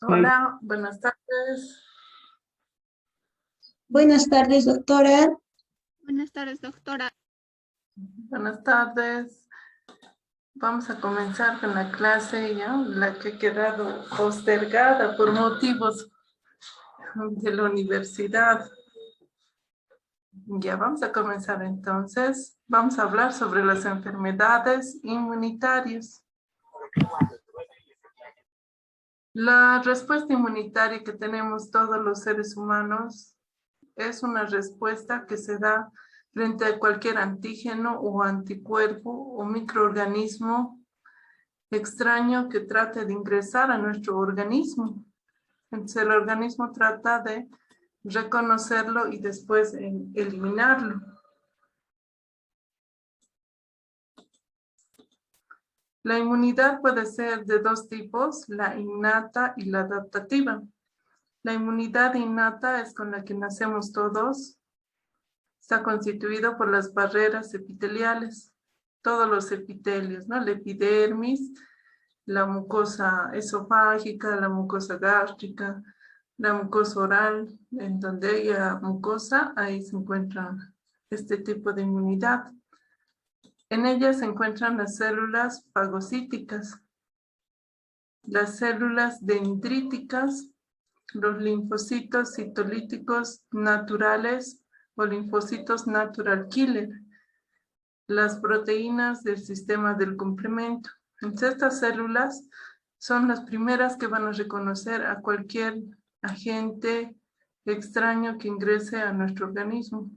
Hola, buenas tardes. Buenas tardes, doctora. Buenas tardes, doctora. Buenas tardes. Vamos a comenzar con la clase ya, la que ha quedado postergada por motivos de la universidad. Ya vamos a comenzar entonces. Vamos a hablar sobre las enfermedades inmunitarias. La respuesta inmunitaria que tenemos todos los seres humanos es una respuesta que se da frente a cualquier antígeno o anticuerpo o microorganismo extraño que trate de ingresar a nuestro organismo. Entonces el organismo trata de reconocerlo y después eliminarlo. La inmunidad puede ser de dos tipos, la innata y la adaptativa. La inmunidad innata es con la que nacemos todos. Está constituido por las barreras epiteliales, todos los epitelios, ¿no? La epidermis, la mucosa esofágica, la mucosa gástrica, la mucosa oral, en donde haya mucosa, ahí se encuentra este tipo de inmunidad. En ella se encuentran las células fagocíticas, las células dendríticas, los linfocitos citolíticos naturales o linfocitos natural killer, las proteínas del sistema del complemento. Entonces, estas células son las primeras que van a reconocer a cualquier agente extraño que ingrese a nuestro organismo.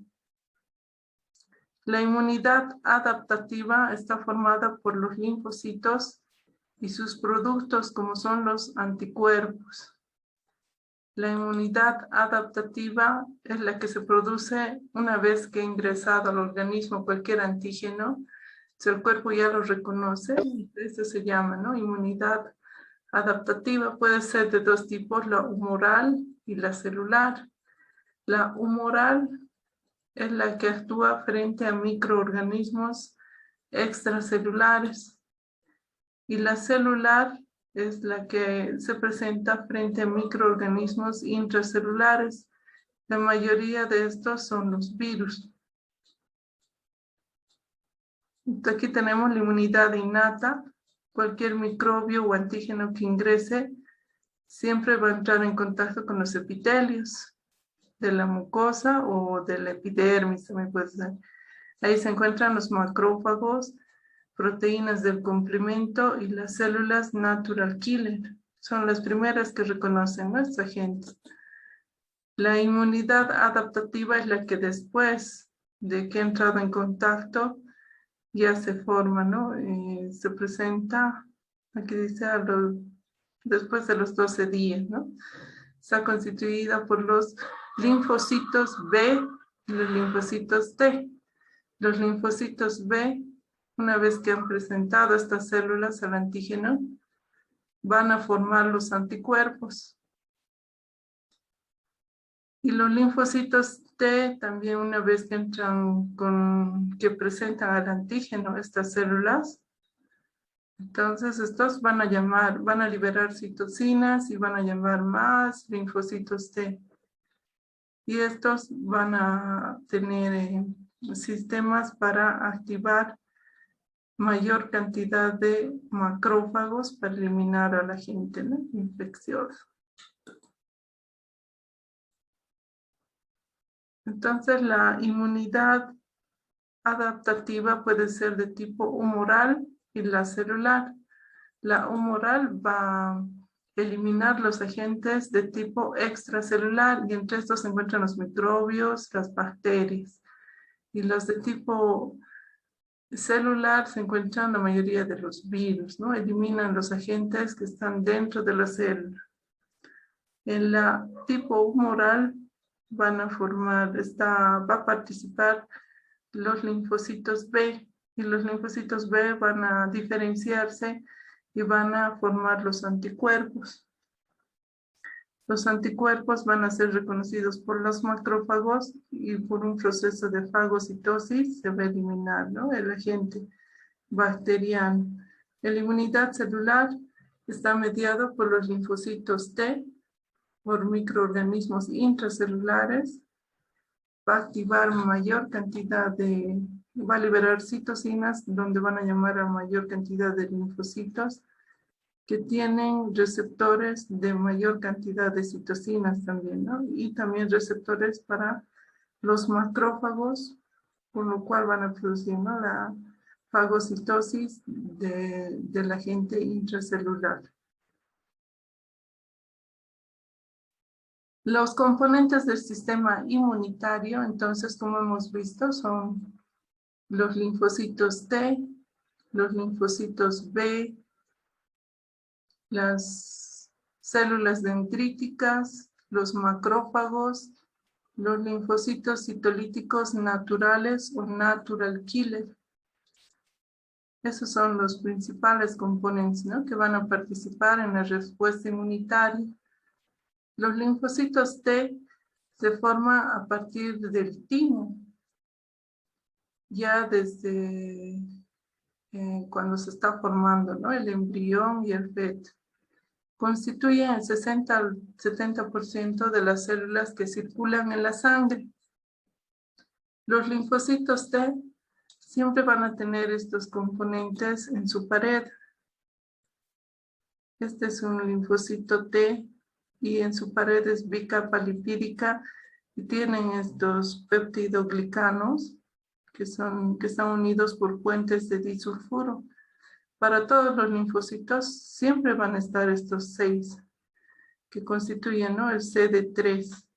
La inmunidad adaptativa está formada por los linfocitos y sus productos, como son los anticuerpos. La inmunidad adaptativa es la que se produce una vez que ha ingresado al organismo cualquier antígeno. Si el cuerpo ya lo reconoce, eso se llama, ¿no? Inmunidad adaptativa. Puede ser de dos tipos, la humoral y la celular. La humoral es la que actúa frente a microorganismos extracelulares y la celular es la que se presenta frente a microorganismos intracelulares. La mayoría de estos son los virus. Aquí tenemos la inmunidad innata. Cualquier microbio o antígeno que ingrese siempre va a entrar en contacto con los epitelios de la mucosa o de la epidermis, también puede ser. Ahí se encuentran los macrófagos, proteínas del complemento y las células natural killer. Son las primeras que reconocen nuestra agente. La inmunidad adaptativa es la que después de que ha entrado en contacto ya se forma, ¿no? Se presenta, aquí dice, después de los 12 días, ¿no? Está constituida por los linfocitos B y los linfocitos T. Los linfocitos B, una vez que han presentado estas células al antígeno, van a formar los anticuerpos. Y los linfocitos T también, una vez que entran que presentan al antígeno estas células, entonces estos van a liberar citocinas y van a llamar más linfocitos T. Y estos van a tener sistemas para activar mayor cantidad de macrófagos para eliminar al agente, ¿no? Infeccioso. Entonces la inmunidad adaptativa puede ser de tipo humoral y la celular. La humoral va a eliminar los agentes de tipo extracelular y entre estos se encuentran los microbios, las bacterias. y los de tipo celular se encuentran la mayoría de los virus, ¿no? Eliminan los agentes que están dentro de la célula. En la tipo humoral van a formar, va a participar los linfocitos B, y los linfocitos B van a diferenciarse y van a formar los anticuerpos. Los anticuerpos van a ser reconocidos por los macrófagos y por un proceso de fagocitosis se va a eliminar, ¿no?, el agente bacteriano. La inmunidad celular está mediado por los linfocitos T, por microorganismos intracelulares, va a activar mayor cantidad va a liberar citocinas, donde van a llamar a mayor cantidad de linfocitos, que tienen receptores de mayor cantidad de citocinas también, ¿no? Y también receptores para los macrófagos, con lo cual van a producir, ¿no?, la fagocitosis del agente intracelular. Los componentes del sistema inmunitario, entonces, como hemos visto, son los linfocitos T, los linfocitos B, las células dendríticas, los macrófagos, los linfocitos citolíticos naturales o natural killer. Esos son los principales componentes, ¿no?, que van a participar en la respuesta inmunitaria. Los linfocitos T se forman a partir del timo, ya desde cuando se está formando, ¿no?, el embrión y el feto. Constituyen el 60 al 70% de las células que circulan en la sangre. Los linfocitos T siempre van a tener estos componentes en su pared. Este es un linfocito T y en su pared es bicapa lipídica y tienen estos peptidoglicanos que están unidos por puentes de disulfuro. Para todos los linfocitos siempre van a estar estos 6 que constituyen, ¿no?, el CD3,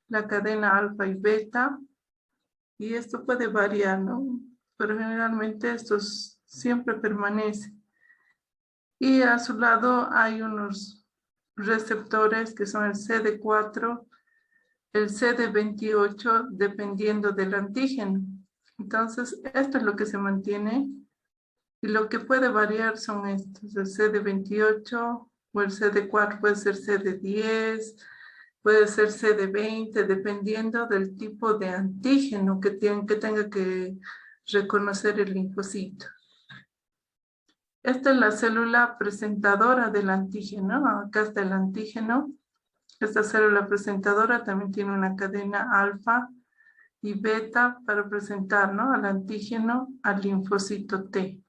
la cadena alfa y beta, y esto puede variar, ¿no?, pero generalmente estos siempre permanecen. Y a su lado hay unos receptores que son el CD4, el CD28, dependiendo del antígeno. Entonces, esto es lo que se mantiene. Y lo que puede variar son estos, el CD28 o el CD4, puede ser CD10, puede ser CD20, dependiendo del tipo de antígeno que tenga que reconocer el linfocito. Esta es la célula presentadora del antígeno. Acá está el antígeno. Esta célula presentadora también tiene una cadena alfa y beta para presentar, ¿no?, al antígeno, al linfocito T.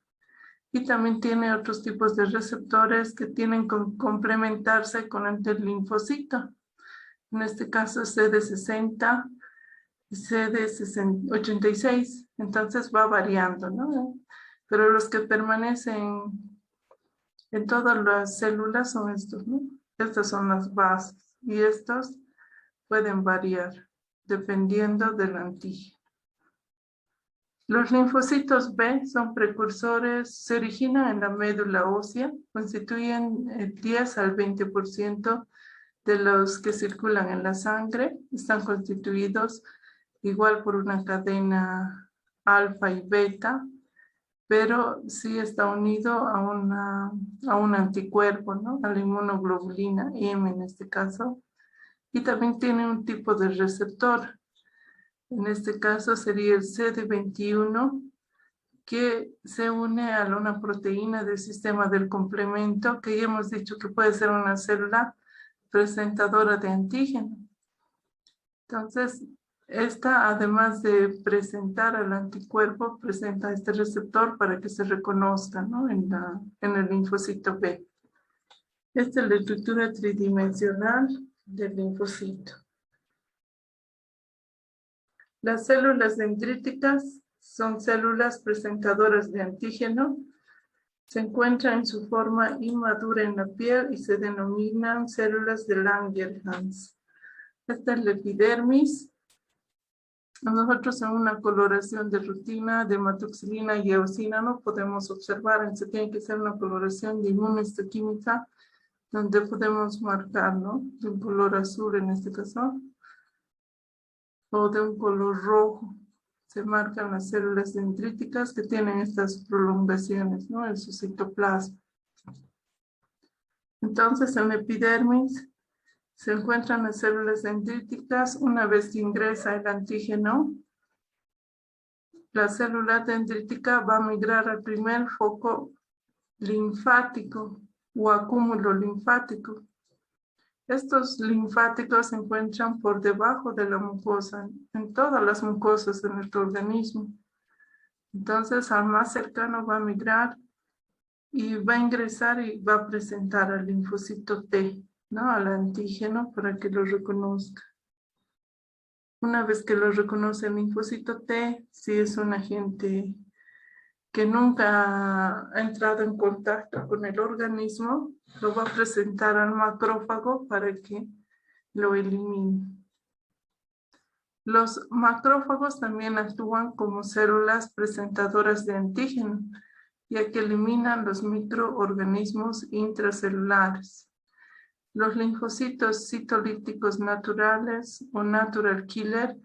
Y también tiene otros tipos de receptores que tienen que complementarse con el linfocito. En este caso CD60 y CD86. Entonces va variando, ¿no? Pero los que permanecen en todas las células son estos, ¿no? Estas son las bases y estos pueden variar dependiendo del antígeno. Los linfocitos B son precursores, se originan en la médula ósea, constituyen el 10 al 20% de los que circulan en la sangre, están constituidos igual por una cadena alfa y beta, pero sí está unido a un anticuerpo, ¿no?, a la inmunoglobulina M en este caso, y también tiene un tipo de receptor. En este caso sería el CD21, que se une a una proteína del sistema del complemento, que ya hemos dicho que puede ser una célula presentadora de antígeno. Entonces, esta, además de presentar al anticuerpo, presenta este receptor para que se reconozca, ¿no?, en el linfocito B. Esta es la estructura tridimensional del linfocito. Las células dendríticas son células presentadoras de antígeno. Se encuentran en su forma inmadura en la piel y se denominan células de Langerhans. Esta es la epidermis. Nosotros en una coloración de rutina de hematoxilina y eosina no podemos observar, se tiene que ser una coloración de inmunohistoquímica donde podemos marcar, ¿no? De un color azul en este caso, o de un color rojo. Se marcan las células dendríticas que tienen estas prolongaciones, ¿no? En su citoplasma. Entonces, en la epidermis se encuentran las células dendríticas. Una vez que ingresa el antígeno, la célula dendrítica va a migrar al primer foco linfático o acúmulo linfático. Estos linfáticos se encuentran por debajo de la mucosa, en todas las mucosas de nuestro organismo. Entonces, al más cercano va a migrar y va a ingresar y va a presentar al linfocito T, ¿no? Al antígeno para que lo reconozca. Una vez que lo reconoce el linfocito T, si es un agente que nunca ha entrado en contacto con el organismo, lo va a presentar al macrófago para que lo elimine. Los macrófagos también actúan como células presentadoras de antígeno, ya que eliminan los microorganismos intracelulares. Los linfocitos citolíticos naturales o natural killer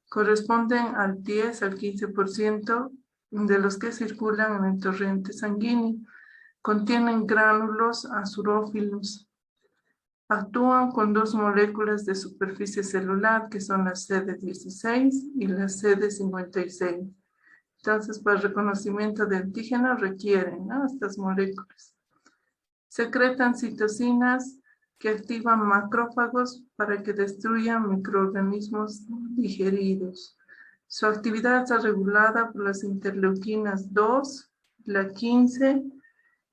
corresponden al 10 al 15% de los que circulan en el torrente sanguíneo. Contienen gránulos azurófilos. Actúan con dos moléculas de superficie celular, que son la CD16 y la CD56. Entonces, para el reconocimiento de antígeno requieren, ¿no?, estas moléculas. Secretan citocinas que activan macrófagos para que destruyan microorganismos digeridos. Su actividad está regulada por las interleuquinas 2, la 15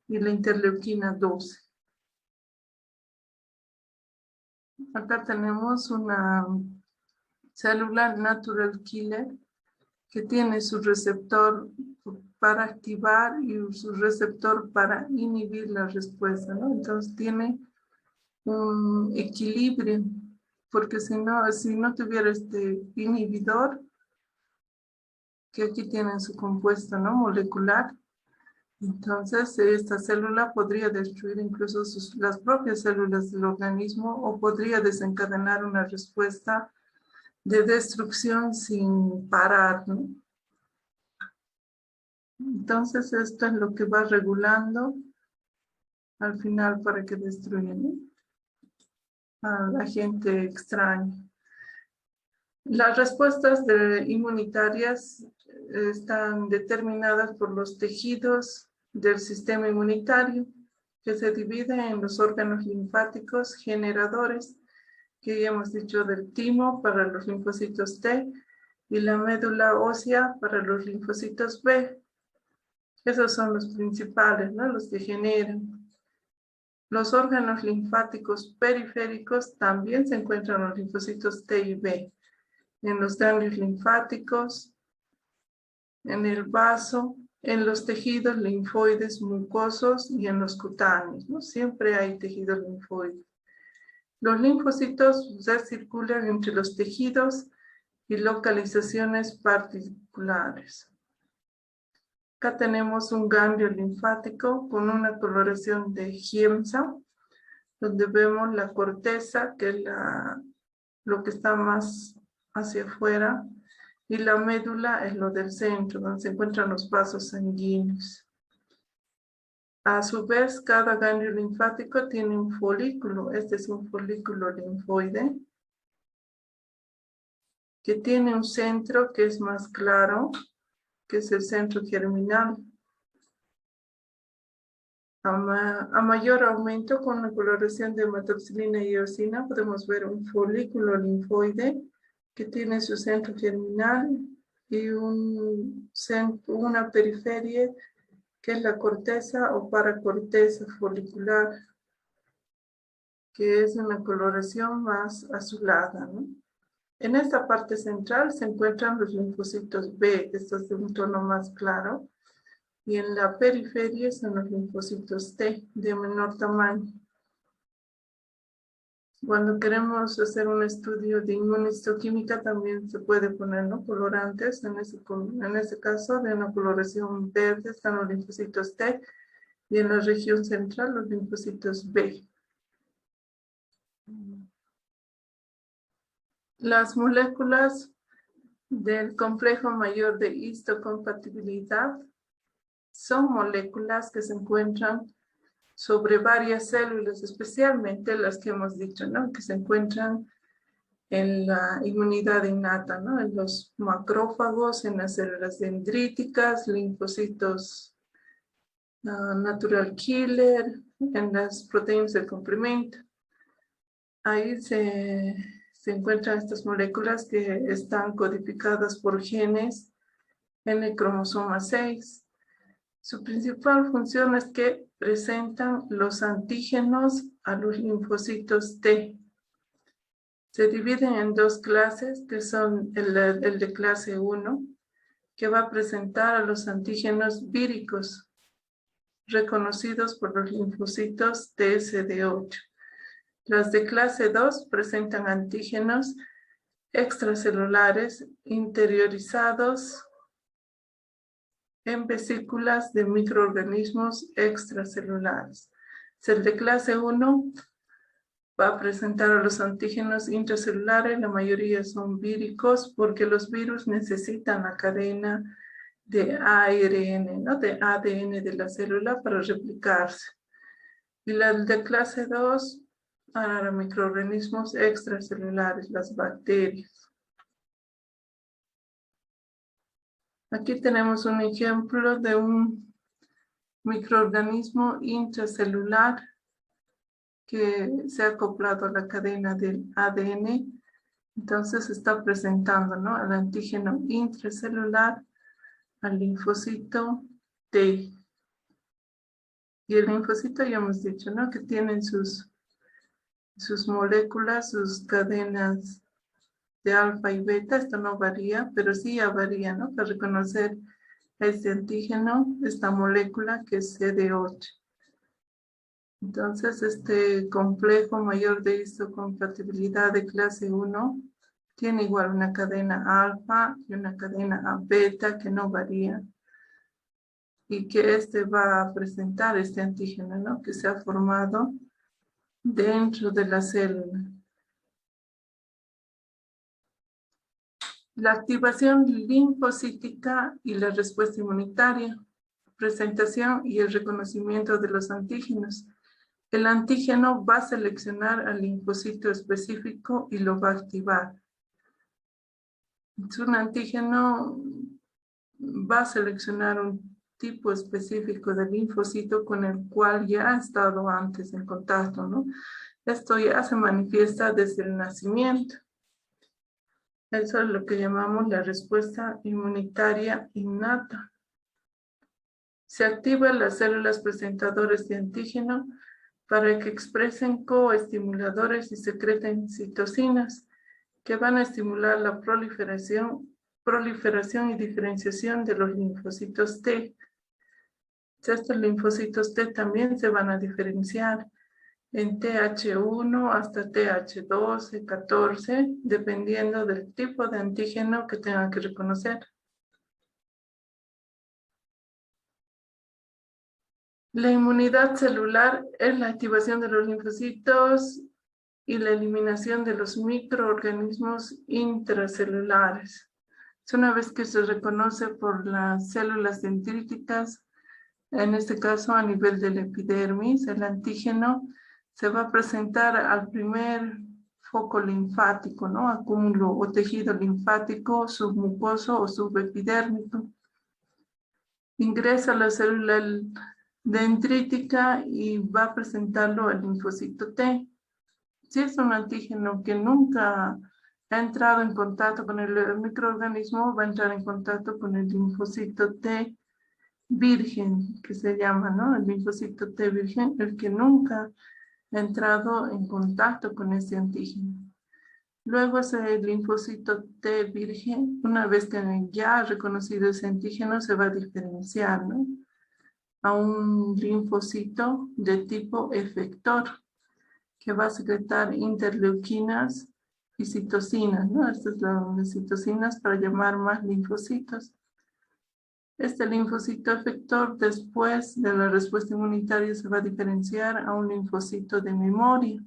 y la interleuquina 12. Acá tenemos una célula natural killer que tiene su receptor para activar y su receptor para inhibir la respuesta, ¿no? Entonces tiene un equilibrio, porque si no tuviera este inhibidor, que aquí tienen su compuesto, ¿no?, molecular, entonces esta célula podría destruir incluso las propias células del organismo o podría desencadenar una respuesta de destrucción sin parar, ¿no? Entonces esto es lo que va regulando al final para que destruyan, ¿no?, al agente extraño. Las respuestas inmunitarias están determinadas por los tejidos del sistema inmunitario, que se divide en los órganos linfáticos generadores, que ya hemos dicho, del timo para los linfocitos T y la médula ósea para los linfocitos B. Esos son los principales, ¿no?, los que generan. Los órganos linfáticos periféricos también se encuentran en los linfocitos T y B, en los ganglios linfáticos, en el vaso, en los tejidos linfoides mucosos y en los cutáneos, ¿no? Siempre hay tejidos linfoides. Los linfocitos ya circulan entre los tejidos y localizaciones particulares. Acá tenemos un ganglio linfático con una coloración de Giemsa, donde vemos la corteza, que es lo que está más hacia afuera, y la médula es lo del centro, donde se encuentran los vasos sanguíneos. A su vez, cada ganglio linfático tiene un folículo. Este es un folículo linfoide, que tiene un centro que es más claro, que es el centro germinal. A mayor aumento con la coloración de hematoxilina y eosina, podemos ver un folículo linfoide que tiene su centro germinal y una periferia que es la corteza o paracorteza folicular, que es una coloración más azulada, ¿no? En esta parte central se encuentran los linfocitos B, estos de un tono más claro, y en la periferia son los linfocitos T, de menor tamaño. Cuando queremos hacer un estudio de inmunistoquímica también se puede poner, ¿no?, colorantes. En este caso, de una coloración verde están los linfocitos T y en la región central los linfocitos B. Las moléculas del complejo mayor de histocompatibilidad son moléculas que se encuentran sobre varias células, especialmente las que hemos dicho, ¿no?, que se encuentran en la inmunidad innata, ¿no?, en los macrófagos, en las células dendríticas, linfocitos natural killer, en las proteínas del complemento. Ahí se encuentran estas moléculas que están codificadas por genes en el cromosoma 6. Su principal función es que presentan los antígenos a los linfocitos T. Se dividen en dos clases, que son el de clase 1, que va a presentar a los antígenos víricos, reconocidos por los linfocitos TSD8. Las de clase 2 presentan antígenos extracelulares interiorizados en vesículas de microorganismos extracelulares. El de clase 1 va a presentar a los antígenos intracelulares, la mayoría son víricos porque los virus necesitan la cadena de ARN, ¿no?, de ADN de la célula para replicarse. Y la de clase 2 para microorganismos extracelulares, las bacterias. Aquí tenemos un ejemplo de un microorganismo intracelular que se ha acoplado a la cadena del ADN. Entonces está presentando, ¿no?, al antígeno intracelular, al linfocito T. Y el linfocito ya hemos dicho, ¿no?, que tienen sus moléculas, sus cadenas de alfa y beta. Esto no varía, pero sí ya varía, ¿no?, para reconocer este antígeno, esta molécula que es CD8. Entonces, este complejo mayor de histocompatibilidad de clase 1 tiene igual una cadena alfa y una cadena beta que no varía. Y que este va a presentar este antígeno, ¿no?, que se ha formado dentro de la célula. La activación linfocítica y la respuesta inmunitaria, presentación y el reconocimiento de los antígenos. El antígeno va a seleccionar al linfocito específico y lo va a activar. Un antígeno va a seleccionar un tipo específico de linfocito con el cual ya ha estado antes en contacto, ¿no? Esto ya se manifiesta desde el nacimiento. Eso es lo que llamamos la respuesta inmunitaria innata. Se activan las células presentadoras de antígeno para que expresen coestimuladores y secreten citocinas que van a estimular la proliferación y diferenciación de los linfocitos T. Estos linfocitos T también se van a diferenciar en TH1 hasta TH12, 14, dependiendo del tipo de antígeno que tengan que reconocer. La inmunidad celular es la activación de los linfocitos y la eliminación de los microorganismos intracelulares. Es una vez que se reconoce por las células dendríticas, en este caso a nivel del epidermis, el antígeno se va a presentar al primer foco linfático, ¿no?, acúmulo o tejido linfático submucoso o subepidérmico. Ingresa a la célula dendrítica y va a presentarlo al linfocito T. Si es un antígeno que nunca ha entrado en contacto con el microorganismo, va a entrar en contacto con el linfocito T virgen, que se llama, ¿no?, el linfocito T virgen, el que nunca ha entrado en contacto con este antígeno. Luego ese linfocito T virgen, una vez que ya ha reconocido ese antígeno, se va a diferenciar, ¿no?, a un linfocito de tipo efector. que va a secretar interleuquinas y citocinas, ¿no? Estas son las citocinas para llamar más linfocitos. Este linfocito efector, después de la respuesta inmunitaria, se va a diferenciar a un linfocito de memoria.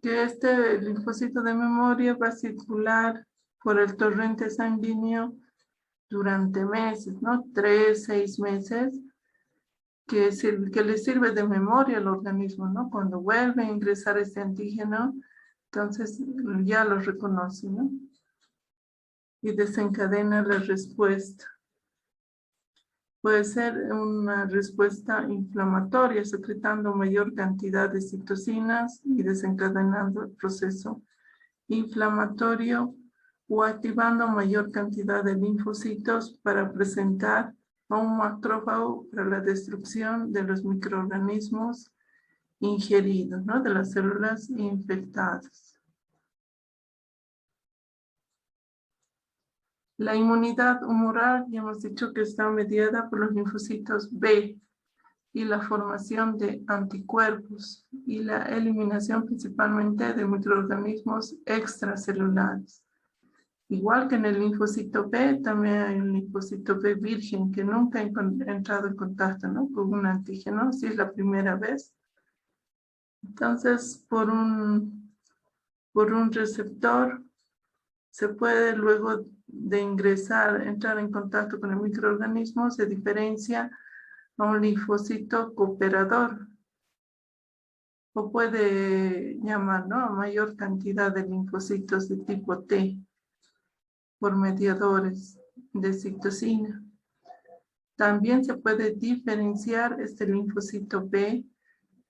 Que este linfocito de memoria va a circular por el torrente sanguíneo durante meses, ¿no? 3, 6 meses, que le sirve de memoria al organismo, ¿no? Cuando vuelve a ingresar este antígeno, entonces ya lo reconoce, ¿no? Y desencadena la respuesta. Puede ser una respuesta inflamatoria, secretando mayor cantidad de citocinas y desencadenando el proceso inflamatorio, o activando mayor cantidad de linfocitos para presentar a un macrófago para la destrucción de los microorganismos ingeridos, ¿no? De las células infectadas. La inmunidad humoral, ya hemos dicho que está mediada por los linfocitos B y la formación de anticuerpos y la eliminación principalmente de microorganismos extracelulares. Igual que en el linfocito B, también hay un linfocito B virgen que nunca ha entrado en contacto, ¿no? Con un antígeno, si es la primera vez. Entonces, por un receptor, se puede luego de entrar en contacto con el microorganismo, se diferencia a un linfocito cooperador. O puede llamar, ¿no?, a mayor cantidad de linfocitos de tipo T por mediadores de citocina. También se puede diferenciar este linfocito B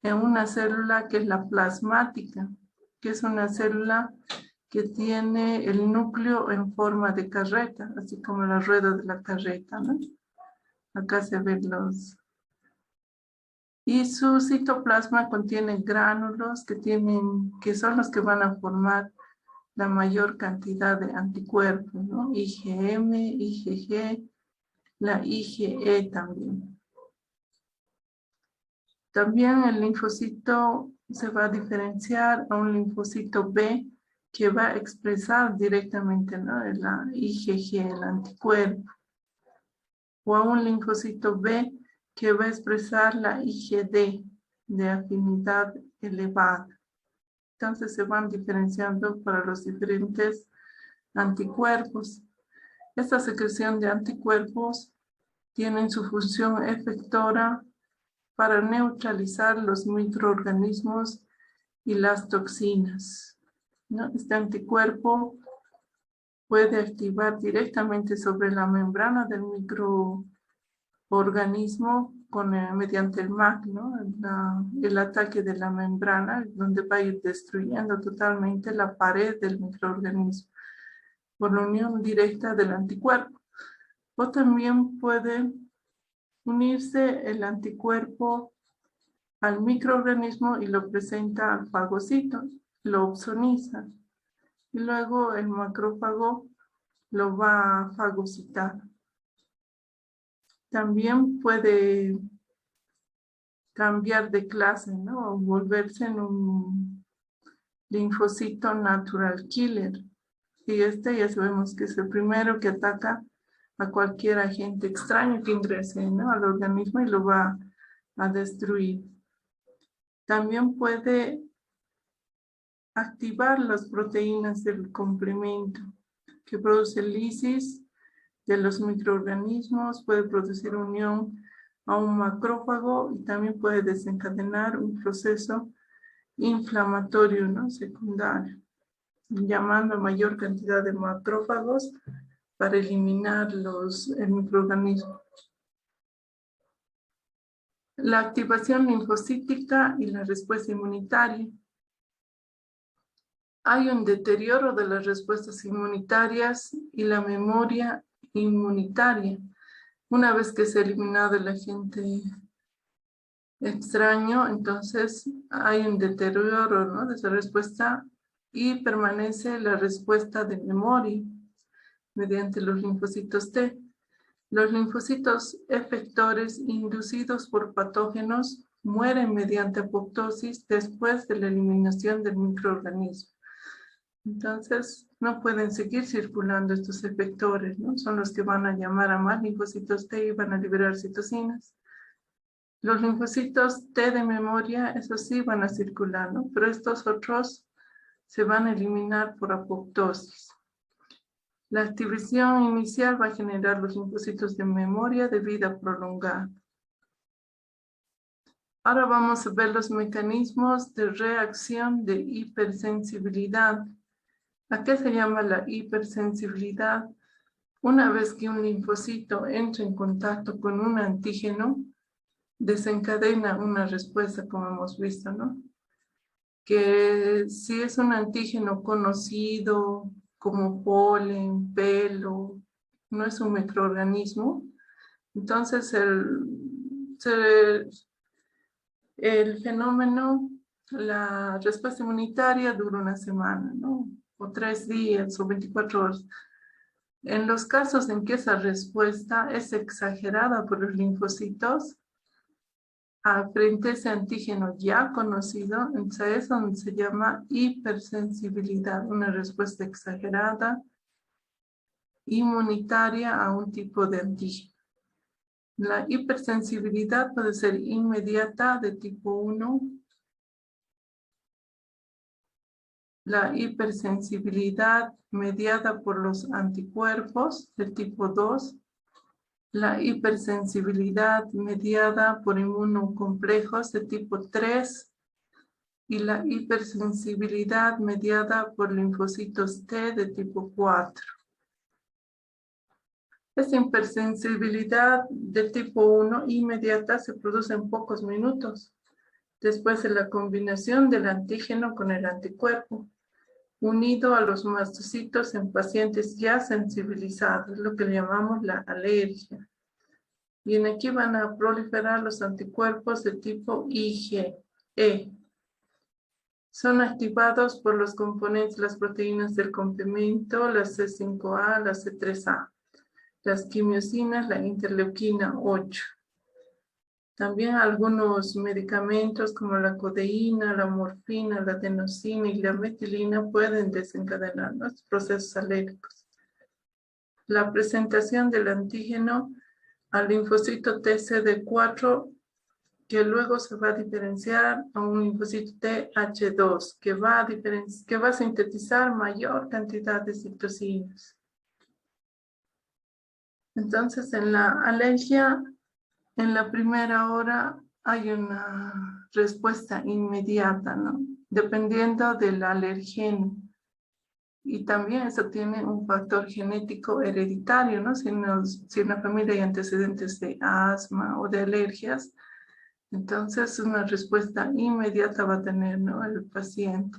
en una célula que es la plasmática, que es una célula que tiene el núcleo en forma de carreta, así como la rueda de la carreta, ¿no? Acá se ven los... Y su citoplasma contiene gránulos que son los que van a formar la mayor cantidad de anticuerpos, ¿no? IgM, IgG, la IgE también. También el linfocito se va a diferenciar a un linfocito B que va a expresar directamente, ¿no?, la IgG, el anticuerpo. O a un linfocito B que va a expresar la IgD de afinidad elevada. Entonces se van diferenciando para los diferentes anticuerpos. Esta secreción de anticuerpos tiene su función efectora para neutralizar los microorganismos y las toxinas, ¿no? Este anticuerpo puede activar directamente sobre la membrana del microorganismo mediante el MAC, ¿no? El ataque de la membrana, donde va a ir destruyendo totalmente la pared del microorganismo por la unión directa del anticuerpo. O también puede unirse el anticuerpo al microorganismo y lo presenta al fagocito, lo opsoniza. Y luego el macrófago lo va a fagocitar. También puede cambiar de clase, ¿no? O volverse en un linfocito natural killer. Y ya sabemos que es el primero que ataca a cualquier agente extraño que ingrese, ¿no?, al organismo y lo va a destruir. También puede activar las proteínas del complemento que produce lisis de los microorganismos, puede producir unión a un macrófago y también puede desencadenar un proceso inflamatorio, ¿no?, secundario, llamando a mayor cantidad de macrófagos para eliminar el microorganismo. La activación linfocítica y la respuesta inmunitaria. Hay un deterioro de las respuestas inmunitarias y la memoria inmunitaria. Una vez que se ha eliminado el agente extraño, entonces hay un deterioro, ¿no?, de esa respuesta y permanece la respuesta de memoria mediante los linfocitos T. Los linfocitos efectores inducidos por patógenos mueren mediante apoptosis después de la eliminación del microorganismo. Entonces, no pueden seguir circulando estos efectores, ¿no? Son los que van a llamar a más linfocitos T y van a liberar citocinas. Los linfocitos T de memoria, esos sí van a circular, ¿no? Pero estos otros se van a eliminar por apoptosis. La activación inicial va a generar los linfocitos de memoria de vida prolongada. Ahora vamos a ver los mecanismos de reacción de hipersensibilidad. ¿A qué se llama la hipersensibilidad? Una vez que un linfocito entra en contacto con un antígeno, desencadena una respuesta, como hemos visto, ¿no? Que si es un antígeno conocido como polen, pelo, no es un microorganismo, entonces el fenómeno, la respuesta inmunitaria dura una semana, ¿no? O 3 días o 24 horas. En los casos en que esa respuesta es exagerada por los linfocitos, frente a ese antígeno ya conocido, entonces es donde se llama hipersensibilidad, una respuesta exagerada inmunitaria a un tipo de antígeno. La hipersensibilidad puede ser inmediata de tipo 1, la hipersensibilidad mediada por los anticuerpos de tipo 2, la hipersensibilidad mediada por inmunocomplejos de tipo 3 y la hipersensibilidad mediada por linfocitos T de tipo 4. Esta hipersensibilidad de tipo 1 inmediata se produce en pocos minutos, después de la combinación del antígeno con el anticuerpo, unido a los mastocitos en pacientes ya sensibilizados, lo que le llamamos la alergia. Y en aquí van a proliferar los anticuerpos de tipo IgE. Son activados por los componentes, las proteínas del complemento, la C5a, la C3a, las quimiosinas, la interleuquina 8. También algunos medicamentos como la codeína, la morfina, la adenosina y la metilina pueden desencadenar los procesos alérgicos. La presentación del antígeno al linfocito TCD4, que luego se va a diferenciar a un linfocito TH2, que va a sintetizar mayor cantidad de citocinas. Entonces, en la alergia, en la primera hora hay una respuesta inmediata, ¿no? Dependiendo del alergeno. Y también eso tiene un factor genético hereditario, ¿no? Si en la familia hay antecedentes de asma o de alergias, entonces una respuesta inmediata va a tener, ¿no?, el paciente.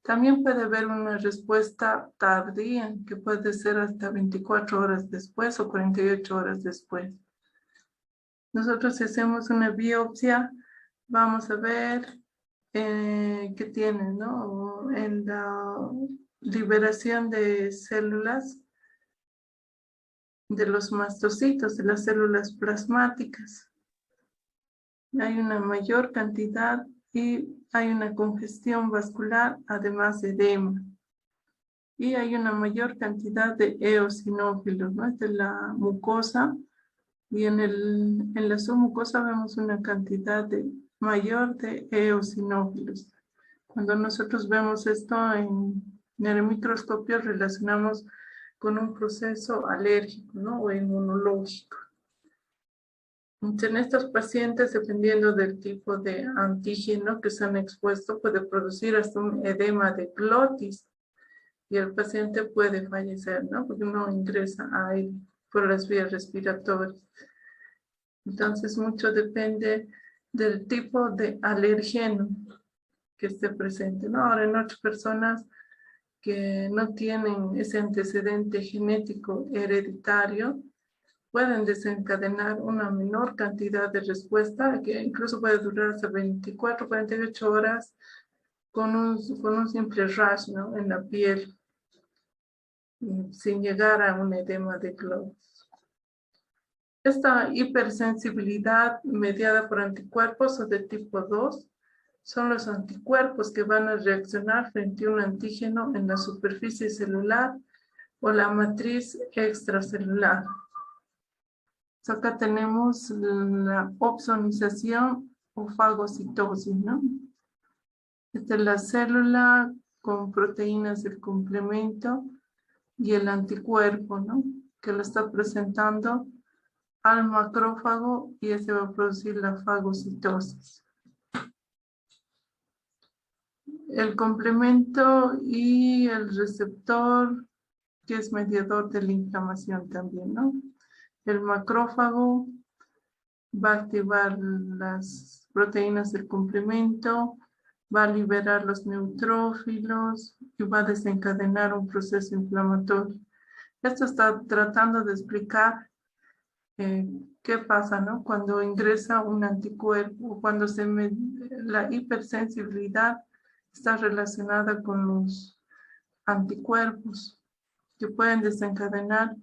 También puede haber una respuesta tardía, que puede ser hasta 24 horas después o 48 horas después. Nosotros si hacemos una biopsia, vamos a ver qué tiene, ¿no? En la liberación de células de los mastocitos, de las células plasmáticas. Hay una mayor cantidad y hay una congestión vascular, además de edema. Y hay una mayor cantidad de eosinófilos, ¿no? De la mucosa. Y en la submucosa vemos una cantidad mayor de eosinófilos. Cuando nosotros vemos esto en el microscopio, relacionamos con un proceso alérgico, ¿no?, o inmunológico. En estos pacientes, dependiendo del tipo de antígeno que se han expuesto, puede producir hasta un edema de glotis y el paciente puede fallecer, ¿no?, porque no ingresa aire por las vías respiratorias. Entonces, mucho depende del tipo de alergeno que esté presente, ¿no? Ahora, en otras personas que no tienen ese antecedente genético hereditario, pueden desencadenar una menor cantidad de respuesta, que incluso puede durar hasta 24, 48 horas con un simple rash, ¿no?, en la piel, sin llegar a un edema de glotis. Esta hipersensibilidad mediada por anticuerpos o de tipo 2 son los anticuerpos que van a reaccionar frente a un antígeno en la superficie celular o la matriz extracelular. Acá tenemos la opsonización o fagocitosis, ¿no? Esta es la célula con proteínas del complemento y el anticuerpo, ¿no? Que lo está presentando al macrófago y ese va a producir la fagocitosis. El complemento y el receptor, que es mediador de la inflamación también, ¿no? El macrófago va a activar las proteínas del complemento, va a liberar los neutrófilos y va a desencadenar un proceso inflamatorio. Esto está tratando de explicar qué pasa, ¿no? Cuando ingresa un anticuerpo, cuando la hipersensibilidad está relacionada con los anticuerpos que pueden desencadenar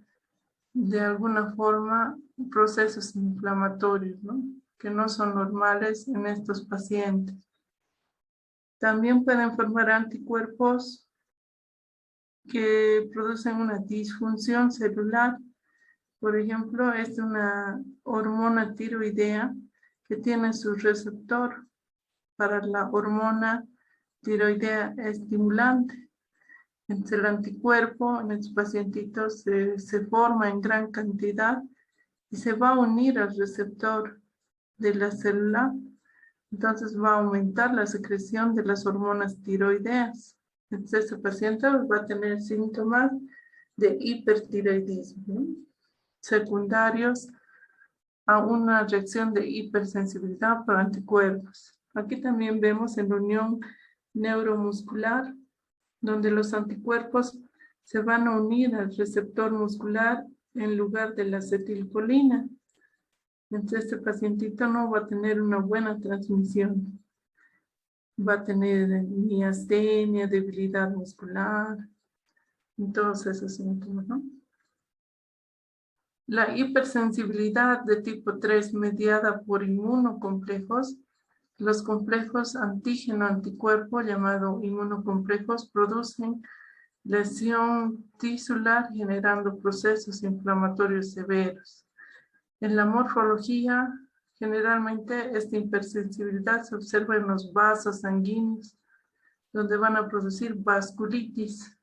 de alguna forma procesos inflamatorios, ¿no? Que no son normales en estos pacientes. También pueden formar anticuerpos que producen una disfunción celular. Por ejemplo, es una hormona tiroidea que tiene su receptor para la hormona tiroidea estimulante. Entonces, el anticuerpo en estos pacientitos se forma en gran cantidad y se va a unir al receptor de la célula. Entonces va a aumentar la secreción de las hormonas tiroideas. Entonces, este paciente va a tener síntomas de hipertiroidismo, ¿no? Secundarios a una reacción de hipersensibilidad por anticuerpos. Aquí también vemos en la unión neuromuscular, donde los anticuerpos se van a unir al receptor muscular en lugar de la acetilcolina. Entonces, este pacientito no va a tener una buena transmisión. Va a tener miastenia, debilidad muscular, y todos esos síntomas, ¿no? La hipersensibilidad de tipo 3 mediada por inmunocomplejos. Los complejos antígeno-anticuerpo, llamado inmunocomplejos, producen lesión tisular generando procesos inflamatorios severos. En la morfología, generalmente esta hipersensibilidad se observa en los vasos sanguíneos, donde van a producir vasculitis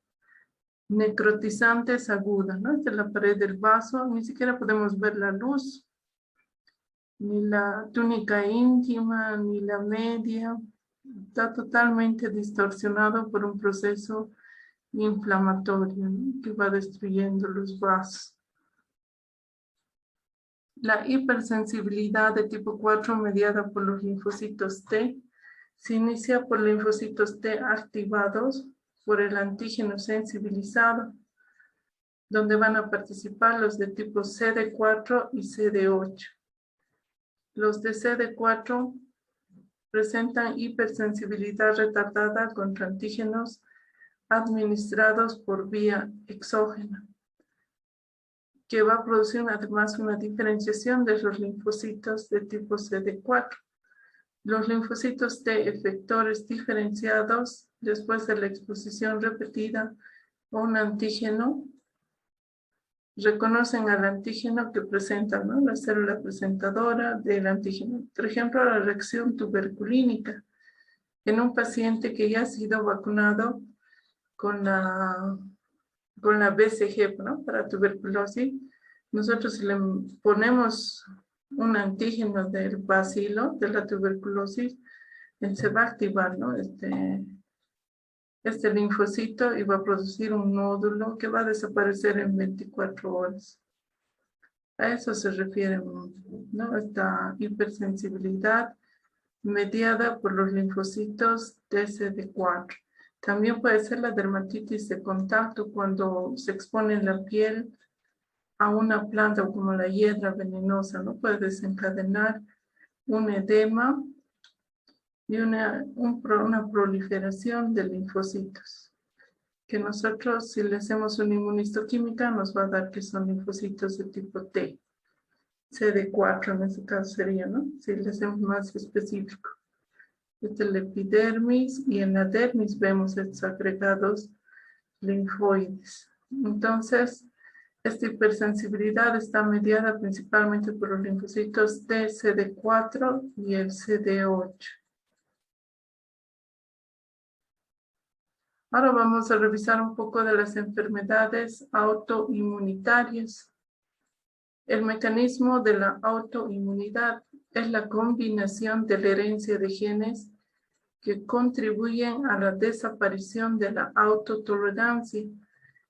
necrotizantes agudas, ¿no? Esta es la pared del vaso, ni siquiera podemos ver la luz, ni la túnica íntima, ni la media. Está totalmente distorsionado por un proceso inflamatorio, ¿no? Que va destruyendo los vasos. La hipersensibilidad de tipo 4 mediada por los linfocitos T se inicia por linfocitos T activados por el antígeno sensibilizado, donde van a participar los de tipo CD4 y CD8. Los de CD4 presentan hipersensibilidad retardada contra antígenos administrados por vía exógena, que va a producir además una diferenciación de los linfocitos de tipo CD4. Los linfocitos T efectores diferenciados después de la exposición repetida a un antígeno reconocen al antígeno que presenta, ¿no? La célula presentadora del antígeno. Por ejemplo, la reacción tuberculínica en un paciente que ya ha sido vacunado con la BCG, ¿no? Para tuberculosis. Nosotros le ponemos un antígeno del bacilo de la tuberculosis, se va a activar, ¿no? Este linfocito y va a producir un nódulo que va a desaparecer en 24 horas. A eso se refiere, ¿no? Esta hipersensibilidad mediada por los linfocitos TCD4. También puede ser la dermatitis de contacto cuando se expone la piel a una planta como la hiedra venenosa, ¿no? Puede desencadenar un edema y una proliferación de linfocitos, que nosotros, si le hacemos una inmunistoquímica, nos va a dar que son linfocitos de tipo T. CD4 en este caso sería, ¿no? Si le hacemos más específico. Esta es la epidermis y en la dermis vemos estos agregados linfoides. Entonces, esta hipersensibilidad está mediada principalmente por los linfocitos T, CD4 y el CD8. Ahora vamos a revisar un poco de las enfermedades autoinmunitarias. El mecanismo de la autoinmunidad es la combinación de la herencia de genes que contribuyen a la desaparición de la autotolerancia.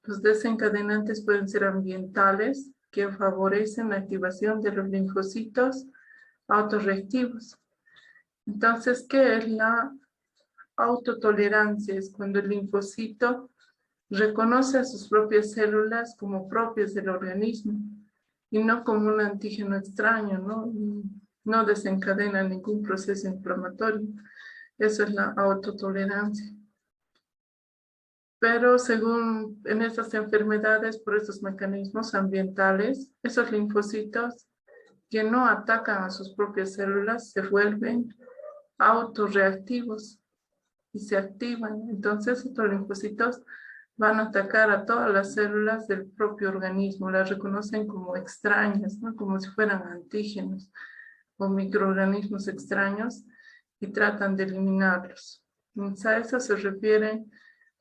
Los desencadenantes pueden ser ambientales, que favorecen la activación de los linfocitos autorreactivos. Entonces, ¿qué es la autotolerancia? Es cuando el linfocito reconoce a sus propias células como propias del organismo y no como un antígeno extraño, ¿no? No desencadena ningún proceso inflamatorio. Eso es la autotolerancia. Pero según en estas enfermedades, por estos mecanismos ambientales, esos linfocitos que no atacan a sus propias células se vuelven autorreactivos y se activan. Entonces estos linfocitos van a atacar a todas las células del propio organismo, las reconocen como extrañas, ¿no? Como si fueran antígenos o microorganismos extraños y tratan de eliminarlos. Entonces, a eso se refieren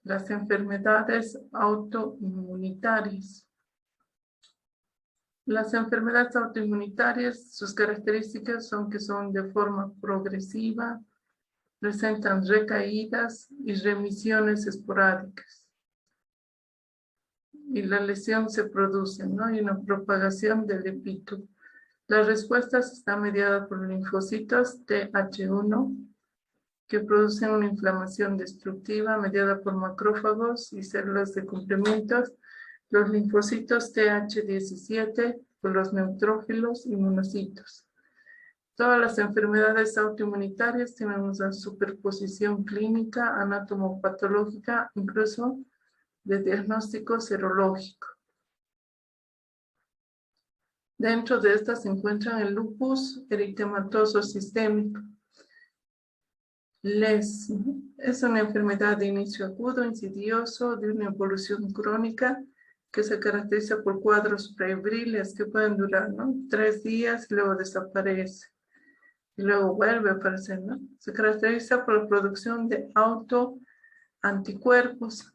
las enfermedades autoinmunitarias. Las enfermedades autoinmunitarias, sus características son que son de forma progresiva, presentan recaídas y remisiones esporádicas. Y la lesión se produce, ¿no? Hay una propagación del epítomo. La respuesta está mediada por linfocitos TH1, que producen una inflamación destructiva mediada por macrófagos y células de complementos, los linfocitos TH17 por los neutrófilos y monocitos. Todas las enfermedades autoinmunitarias tienen una superposición clínica, anatomopatológica, incluso de diagnóstico serológico. Dentro de estas se encuentran el lupus eritematoso sistémico. LES es una enfermedad de inicio agudo, insidioso, de una evolución crónica que se caracteriza por cuadros febriles que pueden durar, ¿no? 3 días y luego desaparece. Y luego vuelve a aparecer, ¿no? Se caracteriza por la producción de autoanticuerpos,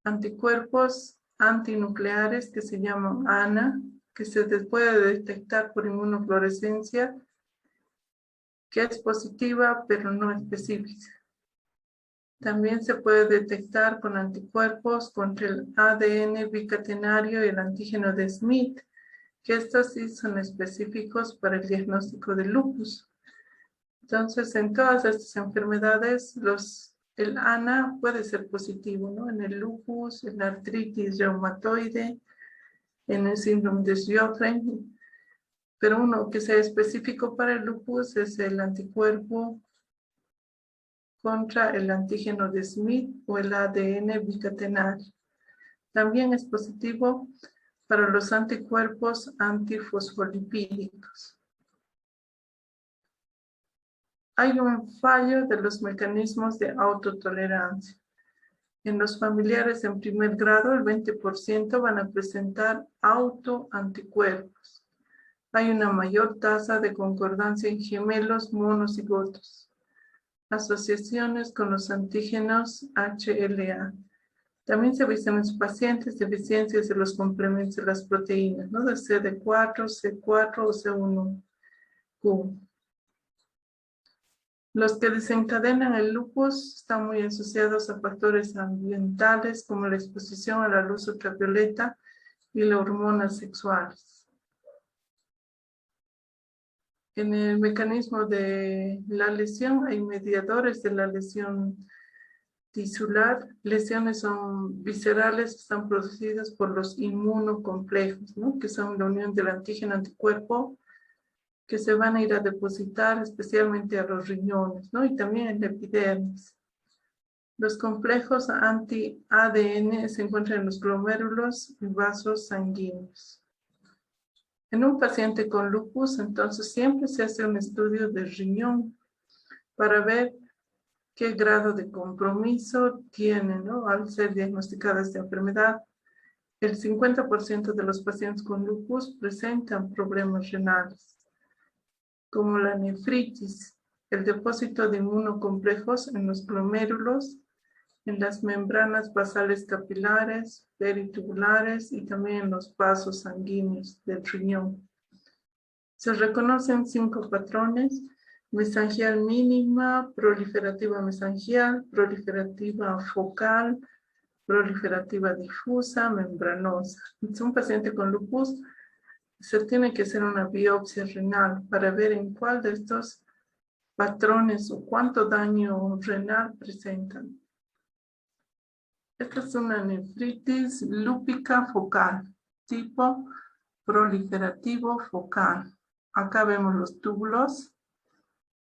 anticuerpos antinucleares que se llaman ANA, que se puede detectar por inmunofluorescencia, que es positiva pero no específica. También se puede detectar con anticuerpos contra el ADN bicatenario y el antígeno de Smith, que estos sí son específicos para el diagnóstico de lupus. Entonces, en todas estas enfermedades, el ANA puede ser positivo, ¿no? En el lupus, en la artritis reumatoide, en el síndrome de Sjögren, pero uno que sea específico para el lupus es el anticuerpo contra el antígeno de Smith o el ADN bicatenario. También es positivo para los anticuerpos antifosfolipídicos. Hay un fallo de los mecanismos de autotolerancia. En los familiares en primer grado, el 20% van a presentar autoanticuerpos. Hay una mayor tasa de concordancia en gemelos monocigotos. Asociaciones con los antígenos HLA. También se ven en los pacientes deficiencias de los complementos de las proteínas, ¿no? De CD4, C4 o C1Q. Los que desencadenan el lupus están muy asociados a factores ambientales como la exposición a la luz ultravioleta y las hormonas sexuales. En el mecanismo de la lesión hay mediadores de la lesión tisular. Lesiones son viscerales, están producidas por los inmunocomplejos, ¿no? Que son la unión del antígeno anticuerpo que se van a ir a depositar especialmente a los riñones, ¿no? Y también en la epidermis. Los complejos anti-ADN se encuentran en los glomérulos y vasos sanguíneos. En un paciente con lupus, entonces siempre se hace un estudio de riñón para ver qué grado de compromiso tiene, ¿no? Al ser diagnosticada esta enfermedad. El 50% de los pacientes con lupus presentan problemas renales, como la nefritis, el depósito de inmunocomplejos en los glomérulos, en las membranas basales capilares, peritubulares y también en los vasos sanguíneos del riñón. Se reconocen 5 patrones: mesangial mínima, proliferativa mesangial, proliferativa focal, proliferativa difusa, membranosa. Es un paciente con lupus, se tiene que hacer una biopsia renal para ver en cuál de estos patrones o cuánto daño renal presentan. Esta es una nefritis lúpica focal, tipo proliferativo focal. Acá vemos los túbulos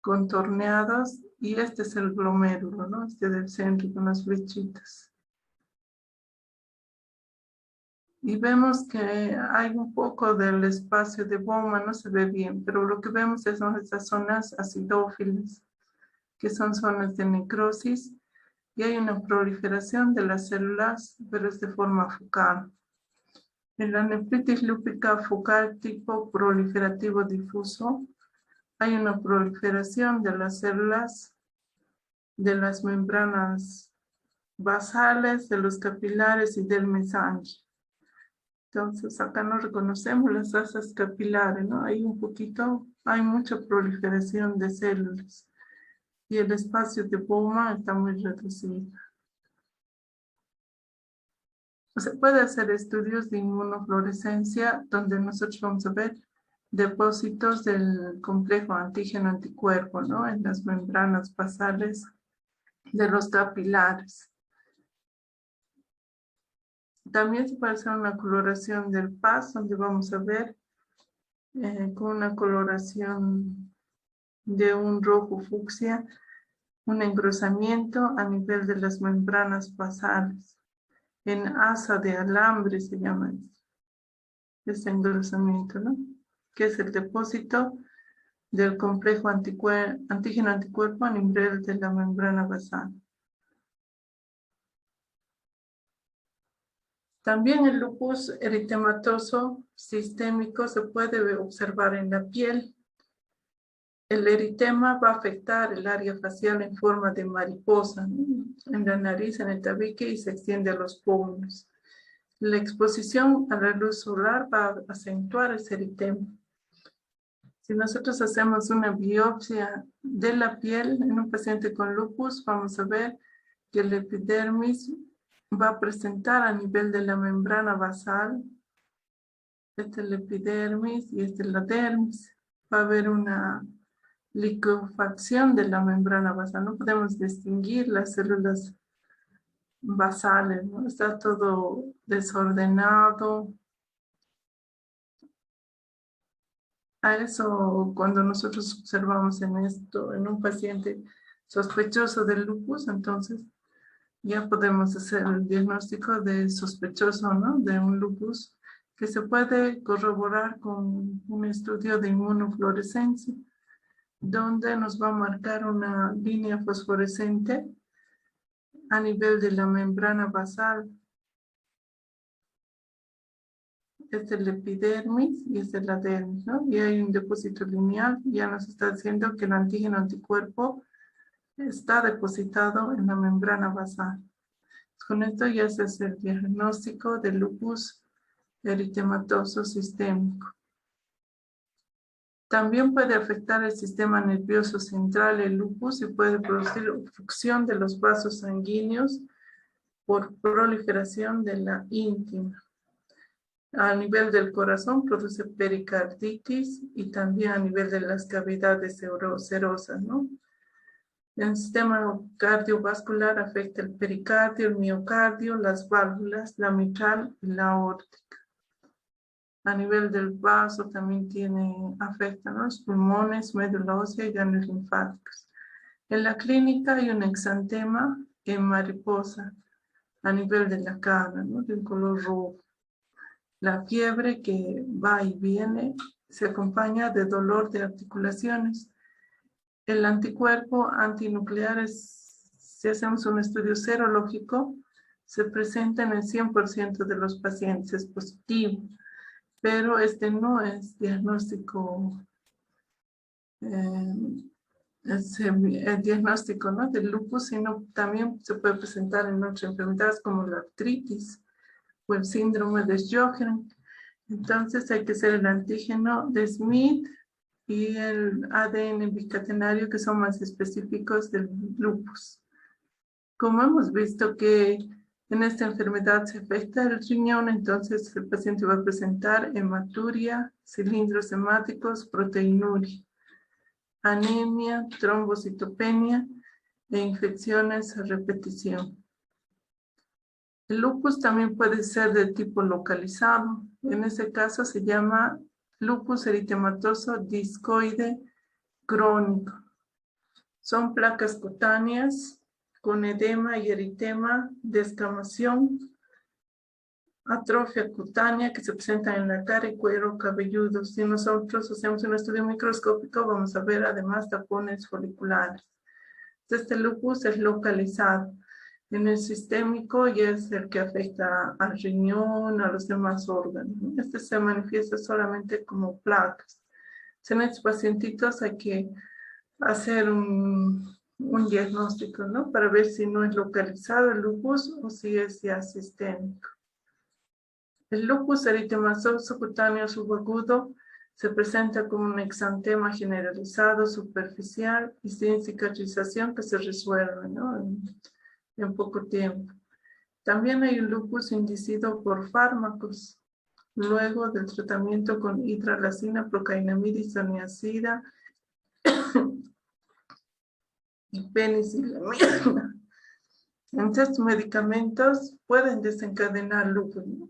contorneados y este es el glomérulo, ¿no? Este del centro con las flechitas. Y vemos que hay un poco del espacio de Bowman, no se ve bien, pero lo que vemos son estas zonas acidófilas, que son zonas de necrosis, y hay una proliferación de las células, pero es de forma focal. En la nefritis lúpica focal tipo proliferativo difuso, hay una proliferación de las células de las membranas basales, de los capilares y del mesangio. Entonces acá no reconocemos las asas capilares, ¿no? Hay mucha proliferación de células y el espacio de Bowman está muy reducido. Se puede hacer estudios de inmunofluorescencia donde nosotros vamos a ver depósitos del complejo antígeno-anticuerpo, ¿no? En las membranas basales de los capilares. También se puede hacer una coloración del PAS, donde vamos a ver con una coloración de un rojo fucsia, un engrosamiento a nivel de las membranas basales. En asa de alambre se llama este engrosamiento, ¿no? Que es el depósito del complejo antígeno-anticuerpo a nivel de la membrana basal. También el lupus eritematoso sistémico se puede observar en la piel. El eritema va a afectar el área facial en forma de mariposa, ¿no? En la nariz, en el tabique, y se extiende a los pómulos. La exposición a la luz solar va a acentuar ese eritema. Si nosotros hacemos una biopsia de la piel en un paciente con lupus, vamos a ver que el epidermis va a presentar a nivel de la membrana basal, este es el epidermis y este es la dermis. Va a haber una liquefacción de la membrana basal, no podemos distinguir las células basales, ¿no? Está todo desordenado. A eso, cuando nosotros observamos en esto, en un paciente sospechoso de lupus, entonces ya podemos hacer el diagnóstico de sospechoso, ¿no? De un lupus, que se puede corroborar con un estudio de inmunofluorescencia, donde nos va a marcar una línea fosforescente a nivel de la membrana basal. Este es el epidermis y este es la dermis, ¿no? Y hay un depósito lineal, ya nos está diciendo que el antígeno anticuerpo está depositado en la membrana basal. Con esto ya se hace el diagnóstico de lupus eritematoso sistémico. También puede afectar el sistema nervioso central el lupus y puede producir obstrucción de los vasos sanguíneos por proliferación de la íntima. A nivel del corazón produce pericarditis y también a nivel de las cavidades serosas, ¿no? El sistema cardiovascular afecta el pericardio, el miocardio, las válvulas, la mitral y la aórtica. A nivel del vaso también afecta, ¿no? Los pulmones, médula ósea y ganglios linfáticos. En la clínica hay un exantema en mariposa a nivel de la cara, ¿no? De un color rojo. La fiebre que va y viene se acompaña de dolor de articulaciones. El anticuerpo antinuclear si hacemos un estudio serológico, se presenta en el 100% de los pacientes, es positivo, pero este no es diagnóstico, el diagnóstico, ¿no?, del lupus, sino también se puede presentar en otras enfermedades como la artritis o el síndrome de Sjögren. Entonces hay que hacer el antígeno de Smith y el ADN bicatenario, que son más específicos del lupus. Como hemos visto que en esta enfermedad se afecta el riñón, entonces el paciente va a presentar hematuria, cilindros hemáticos, proteinuria, anemia, trombocitopenia e infecciones a repetición. El lupus también puede ser de tipo localizado. En ese caso se llama lupus eritematoso discoide crónico. Son placas cutáneas con edema y eritema, descamación, atrofia cutánea que se presenta en la cara y cuero cabelludo. Si nosotros hacemos un estudio microscópico, vamos a ver además tapones foliculares. Este lupus es localizado. En el sistémico y es el que afecta al riñón, a los demás órganos. Este se manifiesta solamente como placas. En estos pacientitos hay que hacer un diagnóstico, ¿no?, para ver si no es localizado el lupus o si es ya sistémico. El lupus eritematoso cutáneo subagudo se presenta como un exantema generalizado, superficial y sin cicatrización que se resuelve, ¿no?, en poco tiempo. También hay un lupus inducido por fármacos, luego del tratamiento con hidralazina, procainamida, isoniazida y penicilina. Estos medicamentos pueden desencadenar lupus, ¿no?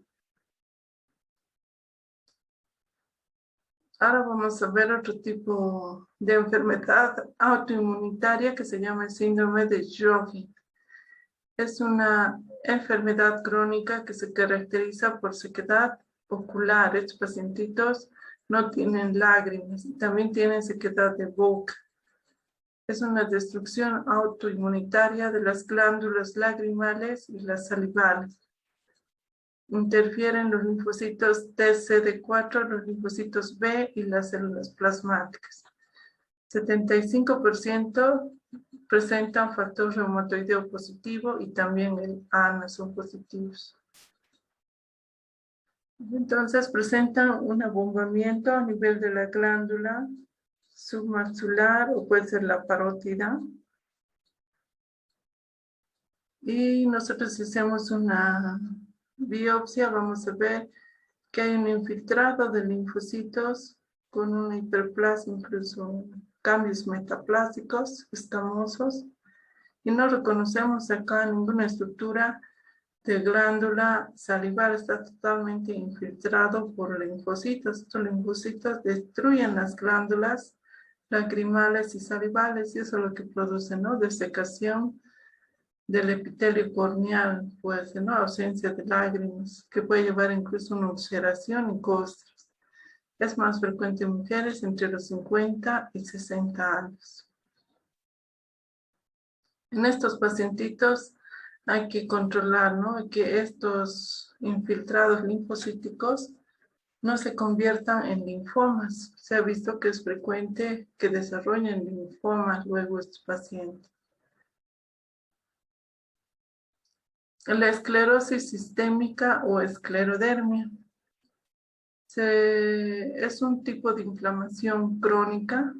Ahora vamos a ver otro tipo de enfermedad autoinmunitaria que se llama el síndrome de Sjögren. Es una enfermedad crónica que se caracteriza por sequedad ocular. Estos pacientitos no tienen lágrimas y también tienen sequedad de boca. Es una destrucción autoinmunitaria de las glándulas lagrimales y las salivales. Interfieren los linfocitos TCD4, los linfocitos B y las células plasmáticas. 75% presentan factor reumatoideo positivo y también el ANA son positivos. Entonces presentan un abombamiento a nivel de la glándula submaxular o puede ser la parótida. Y nosotros si hacemos una biopsia vamos a ver que hay un infiltrado de linfocitos con una hiperplasia, incluso cambios metaplásicos, escamosos, y no reconocemos acá ninguna estructura de glándula salival, está totalmente infiltrado por linfocitos. Estos linfocitos destruyen las glándulas lacrimales y salivales y eso es lo que produce, ¿no?, desecación del epitelio corneal, pues, ¿no?, ausencia de lágrimas, que puede llevar incluso una ulceración y costras. Es más frecuente en mujeres entre los 50 y 60 años. En estos pacientitos hay que controlar, ¿no?, que estos infiltrados linfocíticos no se conviertan en linfomas. Se ha visto que es frecuente que desarrollen linfomas luego estos pacientes. La esclerosis sistémica o esclerodermia es un tipo de inflamación crónica,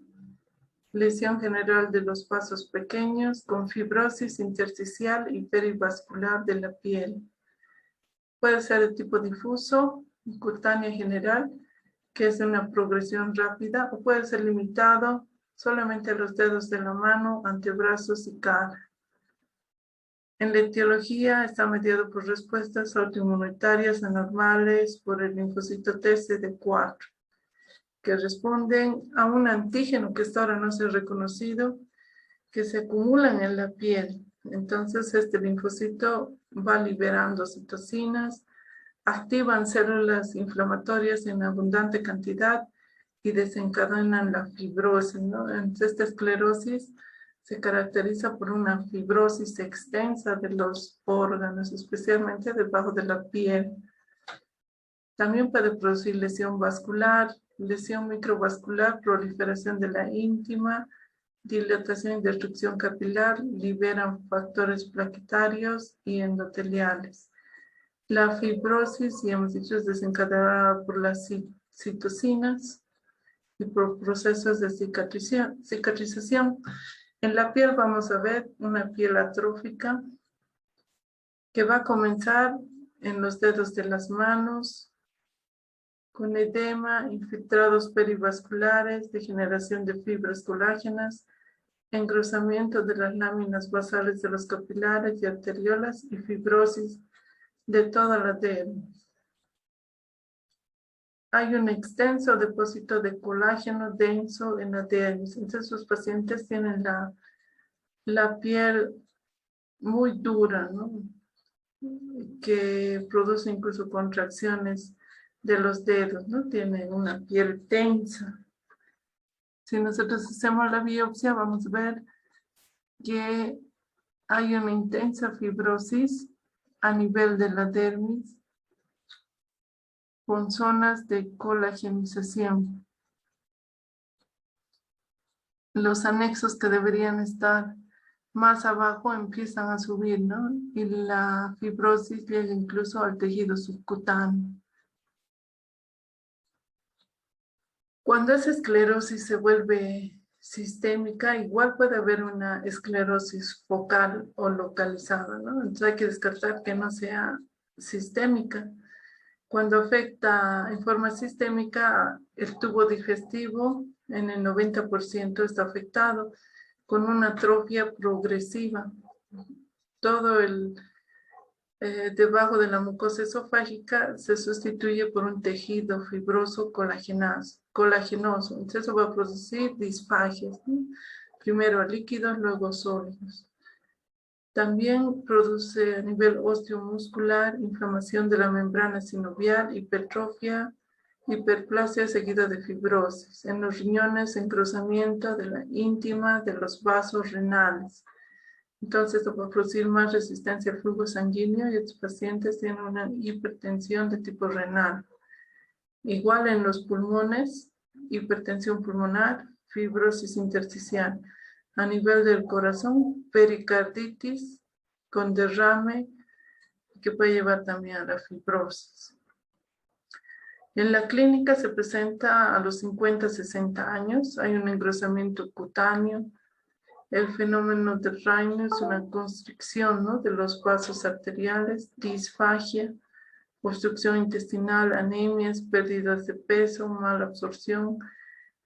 lesión general de los vasos pequeños con fibrosis intersticial y perivascular de la piel. Puede ser de tipo difuso, cutánea general, que es una progresión rápida, o puede ser limitado solamente a los dedos de la mano, antebrazos y cara. En la etiología está mediado por respuestas autoinmunitarias anormales por el linfocito TCD4, que responden a un antígeno que hasta ahora no se ha reconocido, que se acumulan en la piel. Entonces este linfocito va liberando citocinas, activan células inflamatorias en abundante cantidad y desencadenan la fibrosis, ¿no? Entonces, esta esclerosis se caracteriza por una fibrosis extensa de los órganos, especialmente debajo de la piel. También puede producir lesión vascular, lesión microvascular, proliferación de la íntima, dilatación y destrucción capilar, liberan factores plaquetarios y endoteliales. La fibrosis, ya hemos dicho, es desencadenada por las citocinas y por procesos de cicatrización. En la piel vamos a ver una piel atrófica que va a comenzar en los dedos de las manos, con edema, infiltrados perivasculares, degeneración de fibras colágenas, engrosamiento de las láminas basales de los capilares y arteriolas y fibrosis de toda la dermis. Hay un extenso depósito de colágeno denso en la dermis. Entonces, sus pacientes tienen la piel muy dura, ¿no? Que produce incluso contracciones de los dedos, ¿no? Tienen una piel tensa. Si nosotros hacemos la biopsia, vamos a ver que hay una intensa fibrosis a nivel de la dermis con zonas de colagenización. Los anexos que deberían estar más abajo empiezan a subir, ¿no? Y la fibrosis llega incluso al tejido subcutáneo. Cuando esa esclerosis se vuelve sistémica, igual puede haber una esclerosis focal o localizada, ¿no? Entonces hay que descartar que no sea sistémica. Cuando afecta en forma sistémica, el tubo digestivo en el 90% está afectado con una atrofia progresiva. Todo el debajo de la mucosa esofágica se sustituye por un tejido fibroso colagenoso. Entonces eso va a producir disfagias, ¿no? Primero líquidos, luego sólidos. También produce a nivel osteomuscular inflamación de la membrana sinovial, hipertrofia, hiperplasia seguida de fibrosis. En los riñones, engrosamiento de la íntima de los vasos renales. Entonces, esto va a producir más resistencia al flujo sanguíneo y estos pacientes tienen una hipertensión de tipo renal. Igual en los pulmones, hipertensión pulmonar, fibrosis intersticial. A nivel del corazón, pericarditis con derrame que puede llevar también a la fibrosis. En la clínica se presenta a los 50-60 años. Hay un engrosamiento cutáneo. El fenómeno de Raynaud es una constricción, ¿no?, de los vasos arteriales, disfagia, obstrucción intestinal, anemias, pérdidas de peso, mala absorción,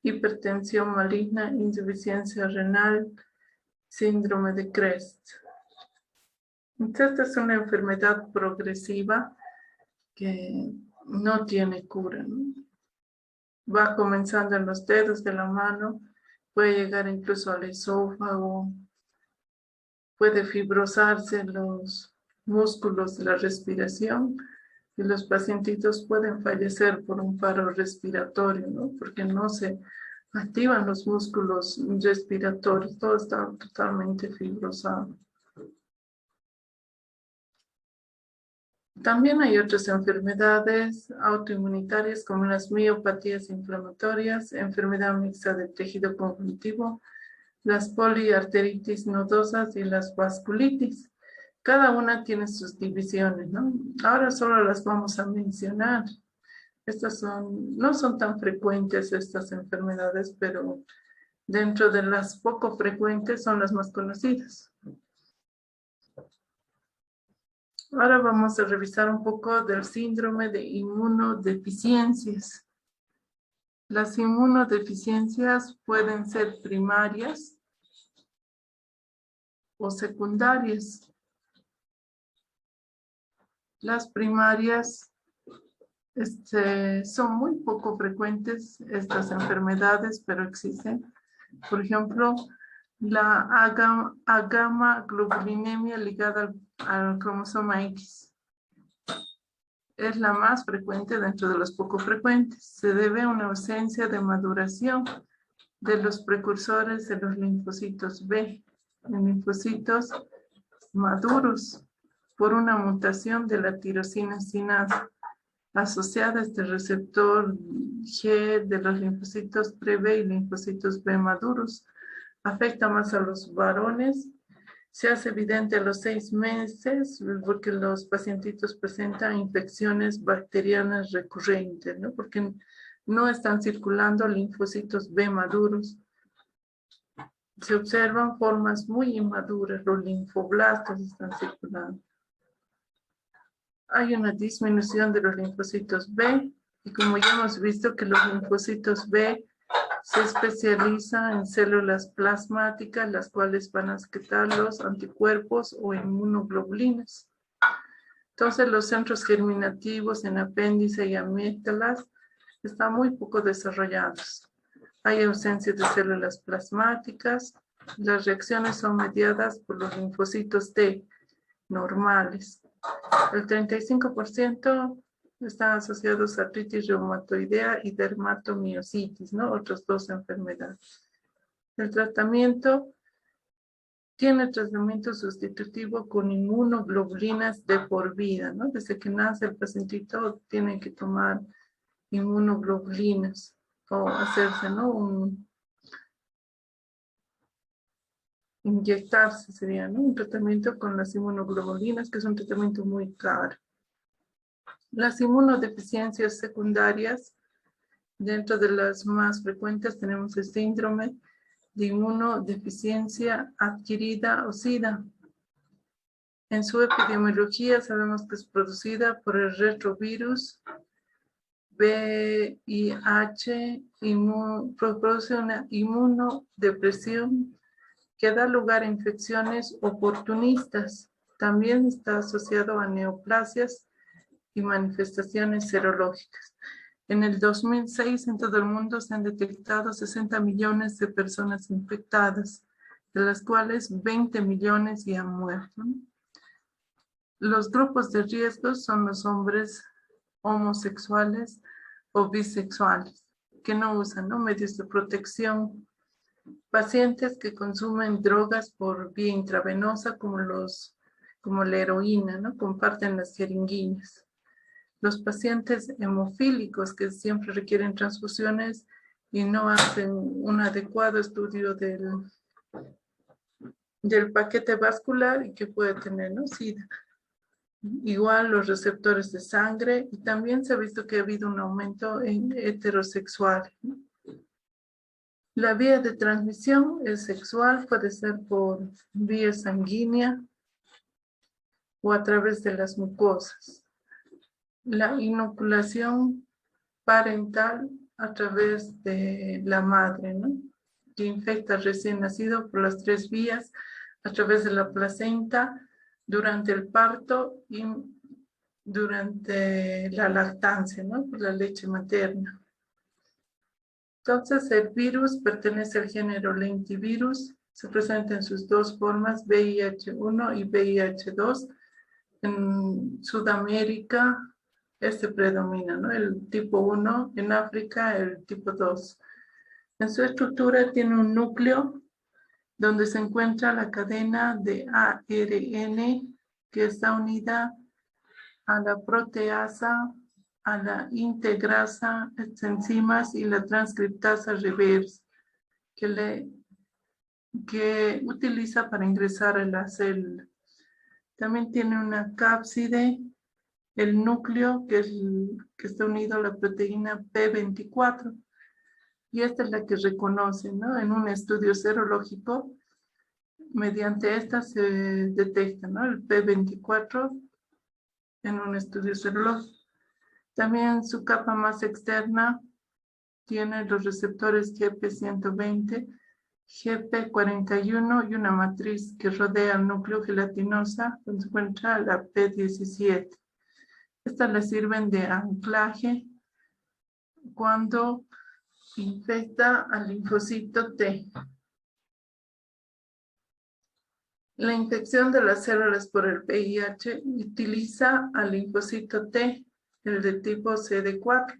hipertensión maligna, insuficiencia renal, síndrome de Crest. Entonces, esta es una enfermedad progresiva que no tiene cura, ¿no? Va comenzando en los dedos de la mano, puede llegar incluso al esófago, puede fibrosarse los músculos de la respiración y los pacientitos pueden fallecer por un paro respiratorio, ¿no? Porque no se activan los músculos respiratorios, todo está totalmente fibrosado. También hay otras enfermedades autoinmunitarias como las miopatías inflamatorias, enfermedad mixta del tejido conjuntivo, las poliarteritis nodosas y las vasculitis. Cada una tiene sus divisiones, ¿no? Ahora solo las vamos a mencionar. No son tan frecuentes estas enfermedades, pero dentro de las poco frecuentes son las más conocidas. Ahora vamos a revisar un poco del síndrome de inmunodeficiencias. Las inmunodeficiencias pueden ser primarias o secundarias. Las primarias son muy poco frecuentes estas enfermedades, pero existen. Por ejemplo, la agamaglobulinemia ligada al cromosoma X. es la más frecuente dentro de los poco frecuentes. Se debe a una ausencia de maduración de los precursores de los linfocitos B, en linfocitos maduros, por una mutación de la tirosina sinasa asociada a este receptor G de los linfocitos pre-B y linfocitos B maduros. Afecta más a los varones. Se hace evidente a los 6 meses porque los pacientitos presentan infecciones bacterianas recurrentes, ¿no? Porque no están circulando linfocitos B maduros. Se observan formas muy inmaduras, los linfoblastos están circulando. Hay una disminución de los linfocitos B y como ya hemos visto que los linfocitos B se especializan en células plasmáticas, las cuales van a secretar los anticuerpos o inmunoglobulinas. Entonces, los centros germinativos en apéndice y amígdalas están muy poco desarrollados. Hay ausencia de células plasmáticas. Las reacciones son mediadas por los linfocitos T normales. El 35% están asociados a artritis reumatoidea y dermatomiositis, ¿no? Otras dos enfermedades. El tratamiento tiene tratamiento sustitutivo con inmunoglobulinas de por vida, ¿no? Desde que nace el pacientito tienen que tomar inmunoglobulinas o hacerse, ¿no? Inyectarse sería, ¿no? Un tratamiento con las inmunoglobulinas, que es un tratamiento muy caro. Las inmunodeficiencias secundarias, dentro de las más frecuentes tenemos el síndrome de inmunodeficiencia adquirida o SIDA. En su epidemiología sabemos que es producida por el retrovirus VIH, produce una inmunodepresión que da lugar a infecciones oportunistas. También está asociado a neoplasias y manifestaciones serológicas. En el 2006 en todo el mundo se han detectado 60 millones de personas infectadas, de las cuales 20 millones ya han muerto. Los grupos de riesgo son los hombres homosexuales o bisexuales que no usan, ¿no?, medios de protección, pacientes que consumen drogas por vía intravenosa como la heroína, ¿no?, comparten las jeringuillas. Los pacientes hemofílicos que siempre requieren transfusiones y no hacen un adecuado estudio del paquete vascular y que puede tener, ¿no?, SIDA. Igual los receptores de sangre, y también se ha visto que ha habido un aumento en heterosexuales, ¿no? La vía de transmisión es sexual, puede ser por vía sanguínea o a través de las mucosas. La inoculación parental a través de la madre, ¿no?, que infecta al recién nacido por las 3 vías, a través de la placenta, durante el parto y durante la lactancia, ¿no?, por la leche materna. Entonces, el virus pertenece al género lentivirus, se presenta en sus 2 formas, VIH1 y VIH2. En Sudamérica, predomina, ¿no?, el tipo 1, en África el tipo 2. En su estructura tiene un núcleo donde se encuentra la cadena de ARN que está unida a la proteasa, a la integrasa, enzimas y la transcriptasa reversa que utiliza para ingresar a la célula. También tiene una cápside, el núcleo que está unido a la proteína P24. Y esta es la que reconoce, ¿no?, en un estudio serológico. Mediante esta se detecta, ¿no?, el P24 en un estudio serológico. También su capa más externa tiene los receptores GP120, GP41 y una matriz que rodea el núcleo gelatinosa, donde se encuentra la P17. Estas le sirven de anclaje cuando infecta al linfocito T. La infección de las células por el VIH utiliza al linfocito T el de tipo CD4.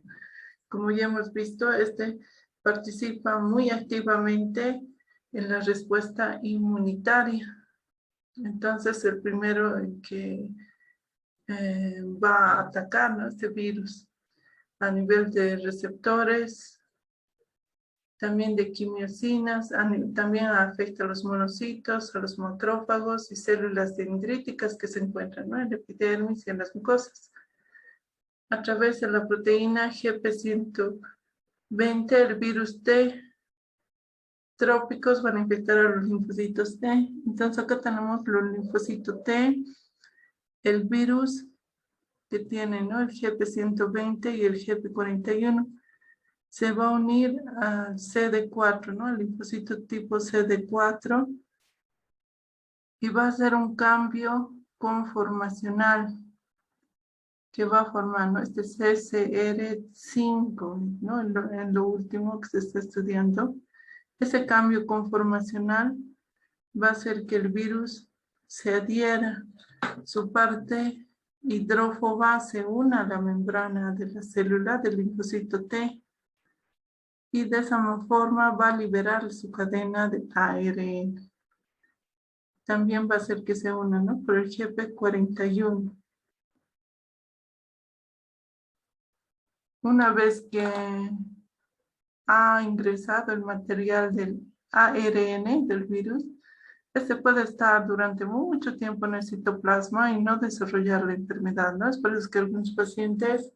Como ya hemos visto, este participa muy activamente en la respuesta inmunitaria. Entonces, el primero que va a atacar, ¿no?, este virus a nivel de receptores, también de quimiosinas, también afecta a los monocitos, a los macrófagos y células dendríticas que se encuentran, ¿no?, en la epidermis y en las mucosas. A través de la proteína GP120, el virus T trópicos van a infectar a los linfocitos T. Entonces acá tenemos los linfocitos T, el virus que tiene, ¿no?, el GP120 y el GP41. Se va a unir al CD4, ¿no?, el linfocito tipo CD4, y va a hacer un cambio conformacional que va a formar, ¿no?, este CCR5, ¿no?, en lo último que se está estudiando. Ese cambio conformacional va a hacer que el virus se adhiera, su parte hidrófoba se una a la membrana de la célula del linfocito T, y de esa forma va a liberar su cadena de ARN. También va a hacer que se una, ¿no?, por el GP41. Una vez que ha ingresado el material del ARN del virus, este puede estar durante mucho tiempo en el citoplasma y no desarrollar la enfermedad, ¿no? Es por eso que algunos pacientes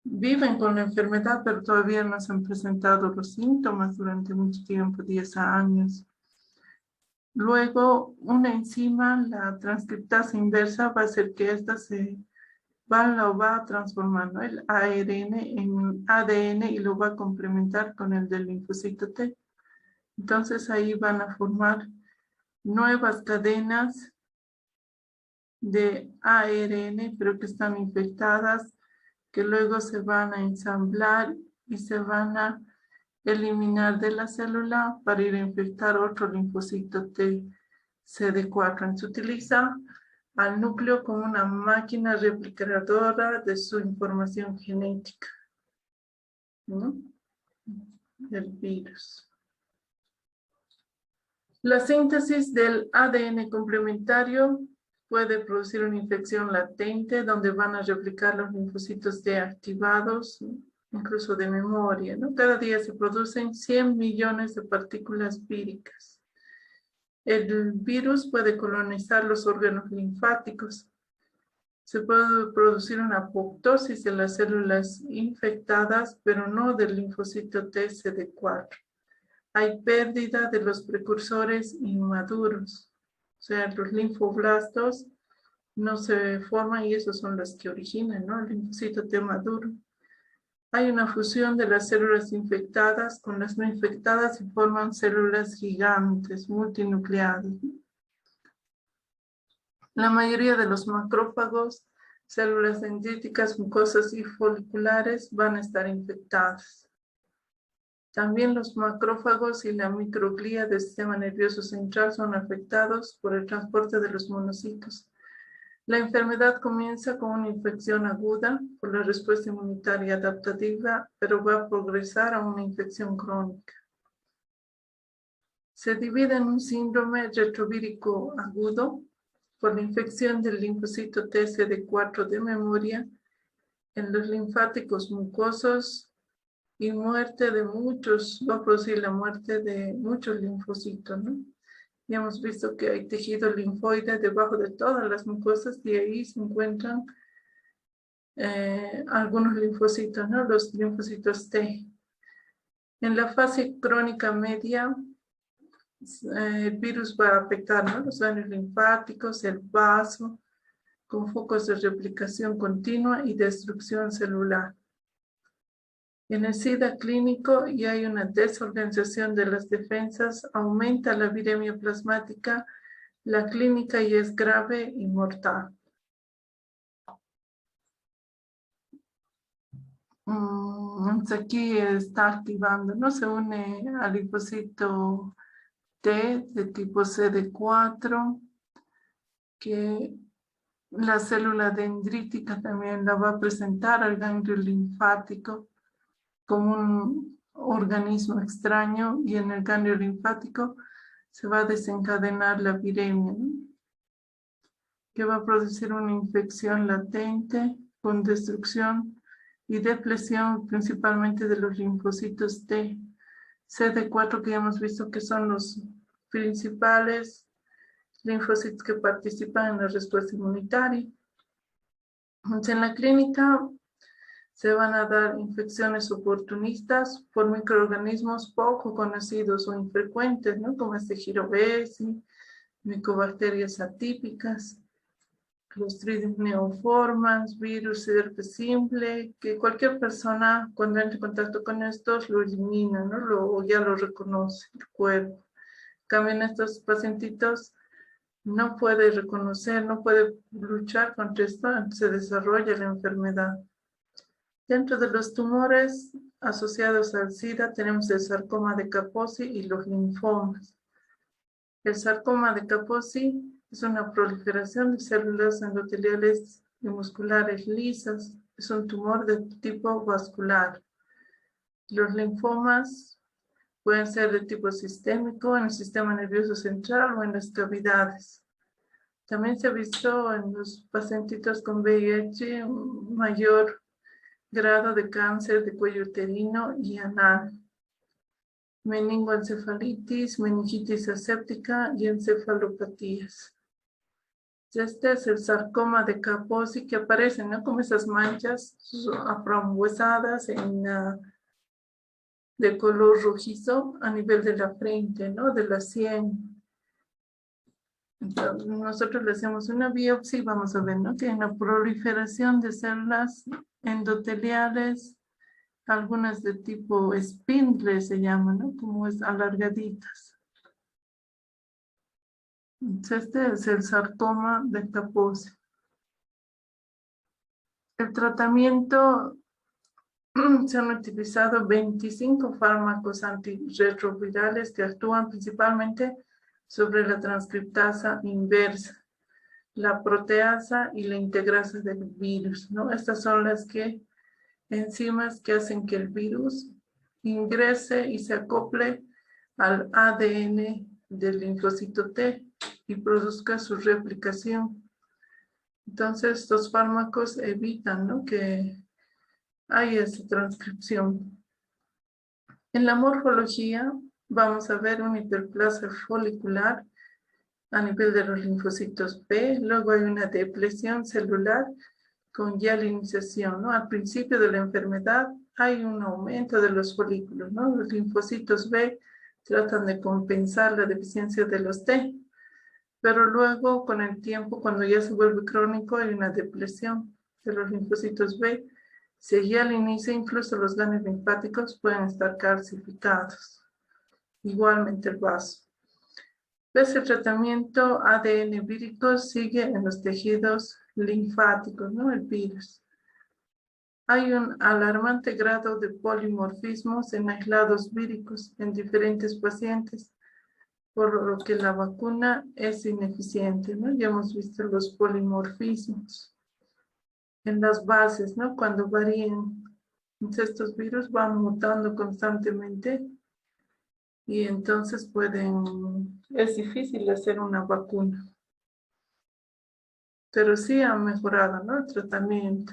viven con la enfermedad, pero todavía no se han presentado los síntomas durante mucho tiempo, 10 años. Luego, una enzima, la transcriptasa inversa, va a hacer que esta lo va a transformar, ¿no?, el ARN en ADN, y lo va a complementar con el del linfocito T. Entonces ahí van a formar nuevas cadenas de ARN, pero que están infectadas, que luego se van a ensamblar y se van a eliminar de la célula para ir a infectar otro linfocito T CD4. Se utiliza al núcleo como una máquina replicadora de su información genética, ¿no?, del virus. La síntesis del ADN complementario puede producir una infección latente donde van a replicar los linfocitos T activados, incluso de memoria, ¿no? Cada día se producen 100 millones de partículas víricas. El virus puede colonizar los órganos linfáticos. Se puede producir una apoptosis de las células infectadas, pero no del linfocito T CD4. Hay pérdida de los precursores inmaduros, o sea, los linfoblastos no se forman y esos son los que originan, ¿no?, el linfocito T maduro. Hay una fusión de las células infectadas con las no infectadas y forman células gigantes, multinucleadas. La mayoría de los macrófagos, células dendríticas, mucosas y foliculares van a estar infectadas. También los macrófagos y la microglía del sistema nervioso central son afectados por el transporte de los monocitos. La enfermedad comienza con una infección aguda por la respuesta inmunitaria adaptativa, pero va a progresar a una infección crónica. Se divide en un síndrome retrovírico agudo por la infección del linfocito T CD4 de memoria en los linfáticos mucosos, y muerte de muchos, va a producir la muerte de muchos linfocitos, ¿no? Ya hemos visto que hay tejido linfoide debajo de todas las mucosas y ahí se encuentran algunos linfocitos, ¿no?, los linfocitos T. En la fase crónica media, el virus va a afectar, ¿no?, los vasos linfáticos, el vaso, con focos de replicación continua y destrucción celular. En el SIDA clínico y hay una desorganización de las defensas, aumenta la viremia plasmática, la clínica y es grave y mortal. Aquí está activando, ¿no? Se une al linfocito T de tipo CD4, que La célula dendrítica también la va a presentar al ganglio linfático como un organismo extraño, y en el ganglio linfático se va a desencadenar la viremia, ¿no? Que va a producir una infección latente con destrucción y depresión principalmente de los linfocitos T, CD4, que ya hemos visto que son los principales linfocitos que participan en la respuesta inmunitaria. Entonces, en la clínica se van a dar infecciones oportunistas por microorganismos poco conocidos o infrecuentes, ¿no? Como Girovesi, micobacterias atípicas, Clostridium neoformans, virus de herpes simple, que cualquier persona cuando entre en contacto con estos lo elimina, ¿no? O ya lo reconoce el cuerpo. En cambio, en estos pacientitos no puede reconocer, no puede luchar contra esto, se desarrolla la enfermedad. Dentro de los tumores asociados al SIDA tenemos el sarcoma de Kaposi y los linfomas. El sarcoma de Kaposi es una proliferación de células endoteliales y musculares lisas. Es un tumor de tipo vascular. Los linfomas pueden ser de tipo sistémico en el sistema nervioso central o en las cavidades. También se ha visto en los pacientitos con VIH un mayor grado de cáncer de cuello uterino y anal, meningoencefalitis, meningitis aséptica y encefalopatías. Este es el sarcoma de Kaposi, que aparecen, ¿no? Como esas manchas aframbuesadas de color rojizo a nivel de la frente, ¿no? De la sien. Entonces, nosotros le hacemos una biopsia y vamos a ver, ¿no? Que hay una proliferación de células endoteliales, algunas de tipo spindle se llaman, ¿no? Como es alargaditas. Entonces, este es el sarcoma de Kaposi. El tratamiento, se han utilizado 25 fármacos antirretrovirales que actúan principalmente sobre la transcriptasa inversa, la proteasa y la integrasa del virus, ¿no? Estas son las enzimas que hacen que el virus ingrese y se acople al ADN del linfocito T y produzca su replicación. Entonces, estos fármacos evitan, ¿no? Que haya esa transcripción. En la morfología vamos a ver una hiperplasia folicular a nivel de los linfocitos B, luego hay una depresión celular con hialinización, ¿no? Al principio de la enfermedad hay un aumento de los folículos, ¿no? Los linfocitos B tratan de compensar la deficiencia de los T, pero luego con el tiempo, cuando ya se vuelve crónico, hay una depresión de los linfocitos B, se hialiniza, incluso los ganglios linfáticos pueden estar calcificados. Igualmente el vaso. El tratamiento ADN vírico sigue en los tejidos linfáticos, ¿no? El virus. Hay un alarmante grado de polimorfismos en aislados víricos en diferentes pacientes, por lo que la vacuna es ineficiente, ¿no? Ya hemos visto los polimorfismos en las bases, ¿no? Cuando varían. Entonces, estos virus van mutando constantemente y entonces es difícil hacer una vacuna. Pero sí han mejorado, ¿no? El tratamiento.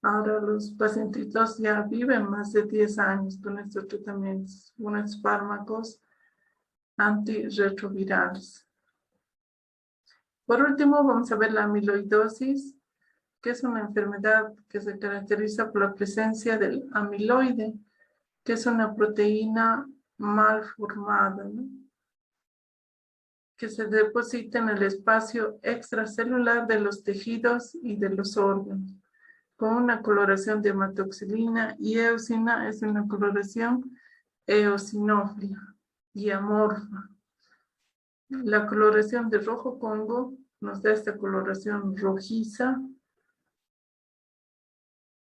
Ahora los pacientitos ya viven más de 10 años con estos tratamientos, con estos fármacos antirretrovirales. Por último, vamos a ver la amiloidosis, que es una enfermedad que se caracteriza por la presencia del amiloide, que es una proteína mal formada, ¿no? Que se deposita en el espacio extracelular de los tejidos y de los órganos, con una coloración de hematoxilina, y eosina es una coloración eosinófila y amorfa. La coloración de rojo Congo nos da esta coloración rojiza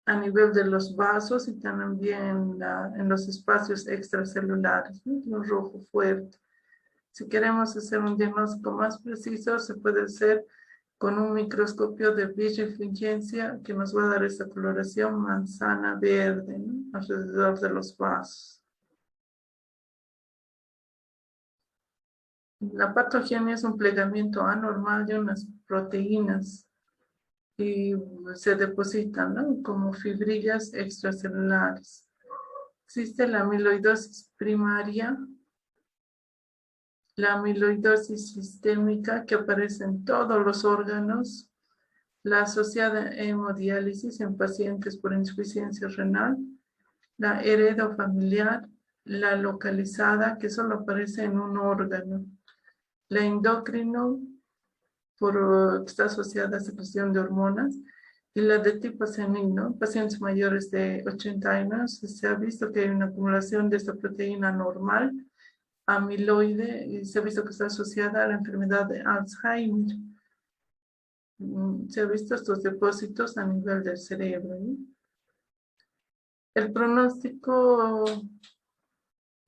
a nivel de los vasos y también en los espacios extracelulares, ¿no? Un rojo fuerte. Si queremos hacer un diagnóstico más preciso, se puede hacer con un microscopio de birefringencia que nos va a dar esta coloración manzana verde, ¿no? Alrededor de los vasos. La patogenia es un plegamiento anormal de unas proteínas y se depositan, ¿no?, como fibrillas extracelulares. Existe la amiloidosis primaria, la amiloidosis sistémica que aparece en todos los órganos, la asociada a hemodiálisis en pacientes por insuficiencia renal, la heredofamiliar, la localizada que solo aparece en un órgano, la endocrino que está asociada a secreción de hormonas, y la de tipo senil, ¿no? Pacientes mayores de 80 años, se ha visto que hay una acumulación de esta proteína normal, amiloide, y se ha visto que está asociada a la enfermedad de Alzheimer. Se ha visto estos depósitos a nivel del cerebro, ¿no? El pronóstico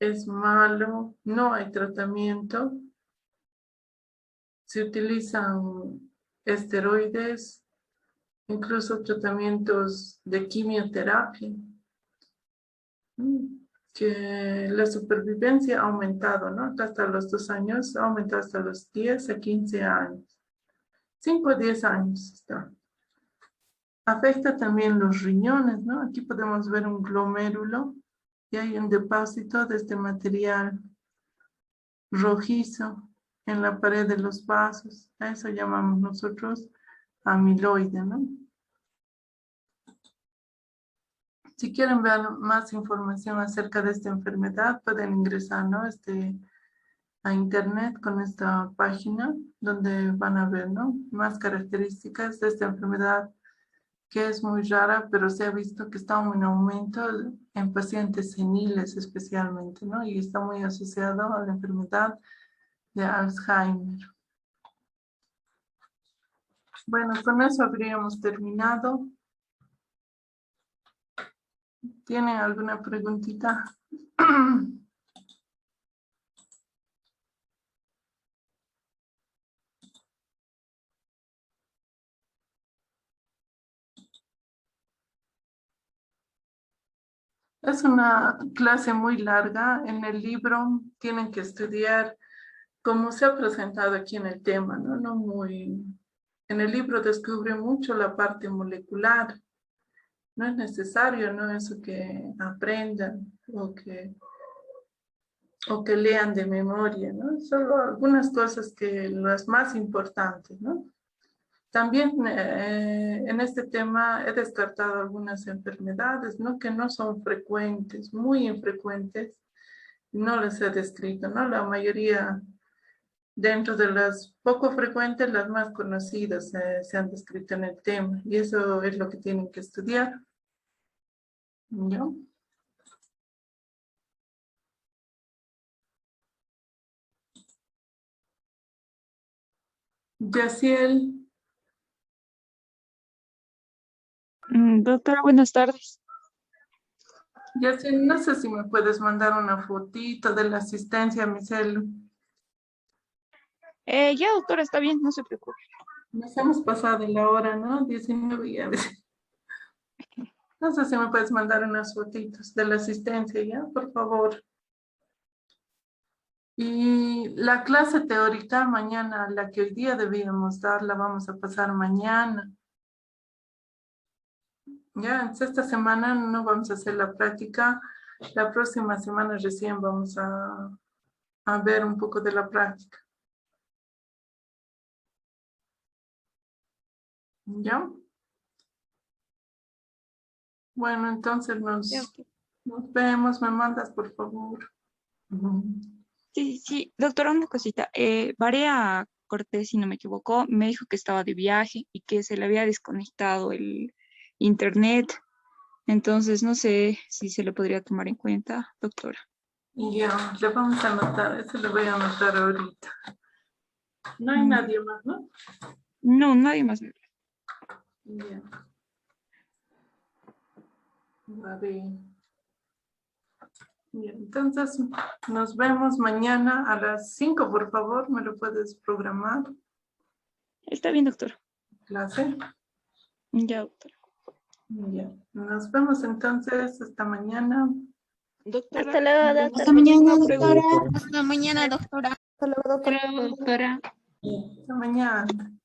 es malo, no hay tratamiento, se utilizan esteroides, incluso tratamientos de quimioterapia, que la supervivencia ha aumentado, ¿no? Hasta los 2 años, ha aumentado hasta los 10 a 15 años. 5 a 10 años está. Afecta también los riñones, ¿no? Aquí podemos ver un glomérulo y hay un depósito de este material rojizo en la pared de los vasos. A eso llamamos nosotros amiloide, ¿no? Si quieren ver más información acerca de esta enfermedad, pueden ingresar, ¿no?, a internet con esta página donde van a ver, ¿no?, más características de esta enfermedad que es muy rara, pero se ha visto que está en aumento en pacientes seniles especialmente, ¿no? Y está muy asociado a la enfermedad de Alzheimer. Bueno, con eso habríamos terminado. ¿Tienen alguna preguntita? Es una clase muy larga. En el libro tienen que estudiar cómo se ha presentado aquí en el tema, ¿no? En el libro descubre mucho la parte molecular. No es necesario, ¿no?, eso que aprendan o que lean de memoria, ¿no? Solo algunas cosas que las más importantes, ¿no? También en este tema he descartado algunas enfermedades, ¿no?, que no son frecuentes, muy infrecuentes, no las he descrito, ¿no? La mayoría, dentro de las poco frecuentes, las más conocidas se han descrito en el tema, y eso es lo que tienen que estudiar, ¿no? Yaciel, Doctora, buenas tardes. Yaciel, no sé si me puedes mandar una fotito de la asistencia a mi celu. Ya, doctora, está bien, no se preocupe. Nos hemos pasado de la hora, ¿no? 19 y a veces. No sé si me puedes mandar unas fotitos de la asistencia, ¿ya? Por favor. Y la clase teórica mañana, la que hoy día debíamos dar, la vamos a pasar mañana. Ya, entonces esta semana no vamos a hacer la práctica. La próxima semana recién vamos a ver un poco de la práctica. ¿Ya? Bueno, entonces Ya, ok. nos vemos. Me mandas, por favor. Ujú. Sí, doctora, una cosita. Varea Cortés, si no me equivoco, me dijo que estaba de viaje y que se le había desconectado el internet. Entonces, no sé si se le podría tomar en cuenta, doctora. Ya, le vamos a anotar. Eso le voy a anotar ahorita. No hay Mm, nadie más, ¿no? No, nadie más. Ya. A ver. Bien, entonces nos vemos mañana a las 5, por favor, ¿me lo puedes programar? Está bien, doctora. clase. Ya, doctora. Ya. Nos vemos entonces hasta mañana. Doctora, Hasta luego, una doctora. Hasta mañana, pregunta. doctora. Hasta mañana, doctora. Hasta luego, doctora. Hasta luego, doctora. Hasta mañana.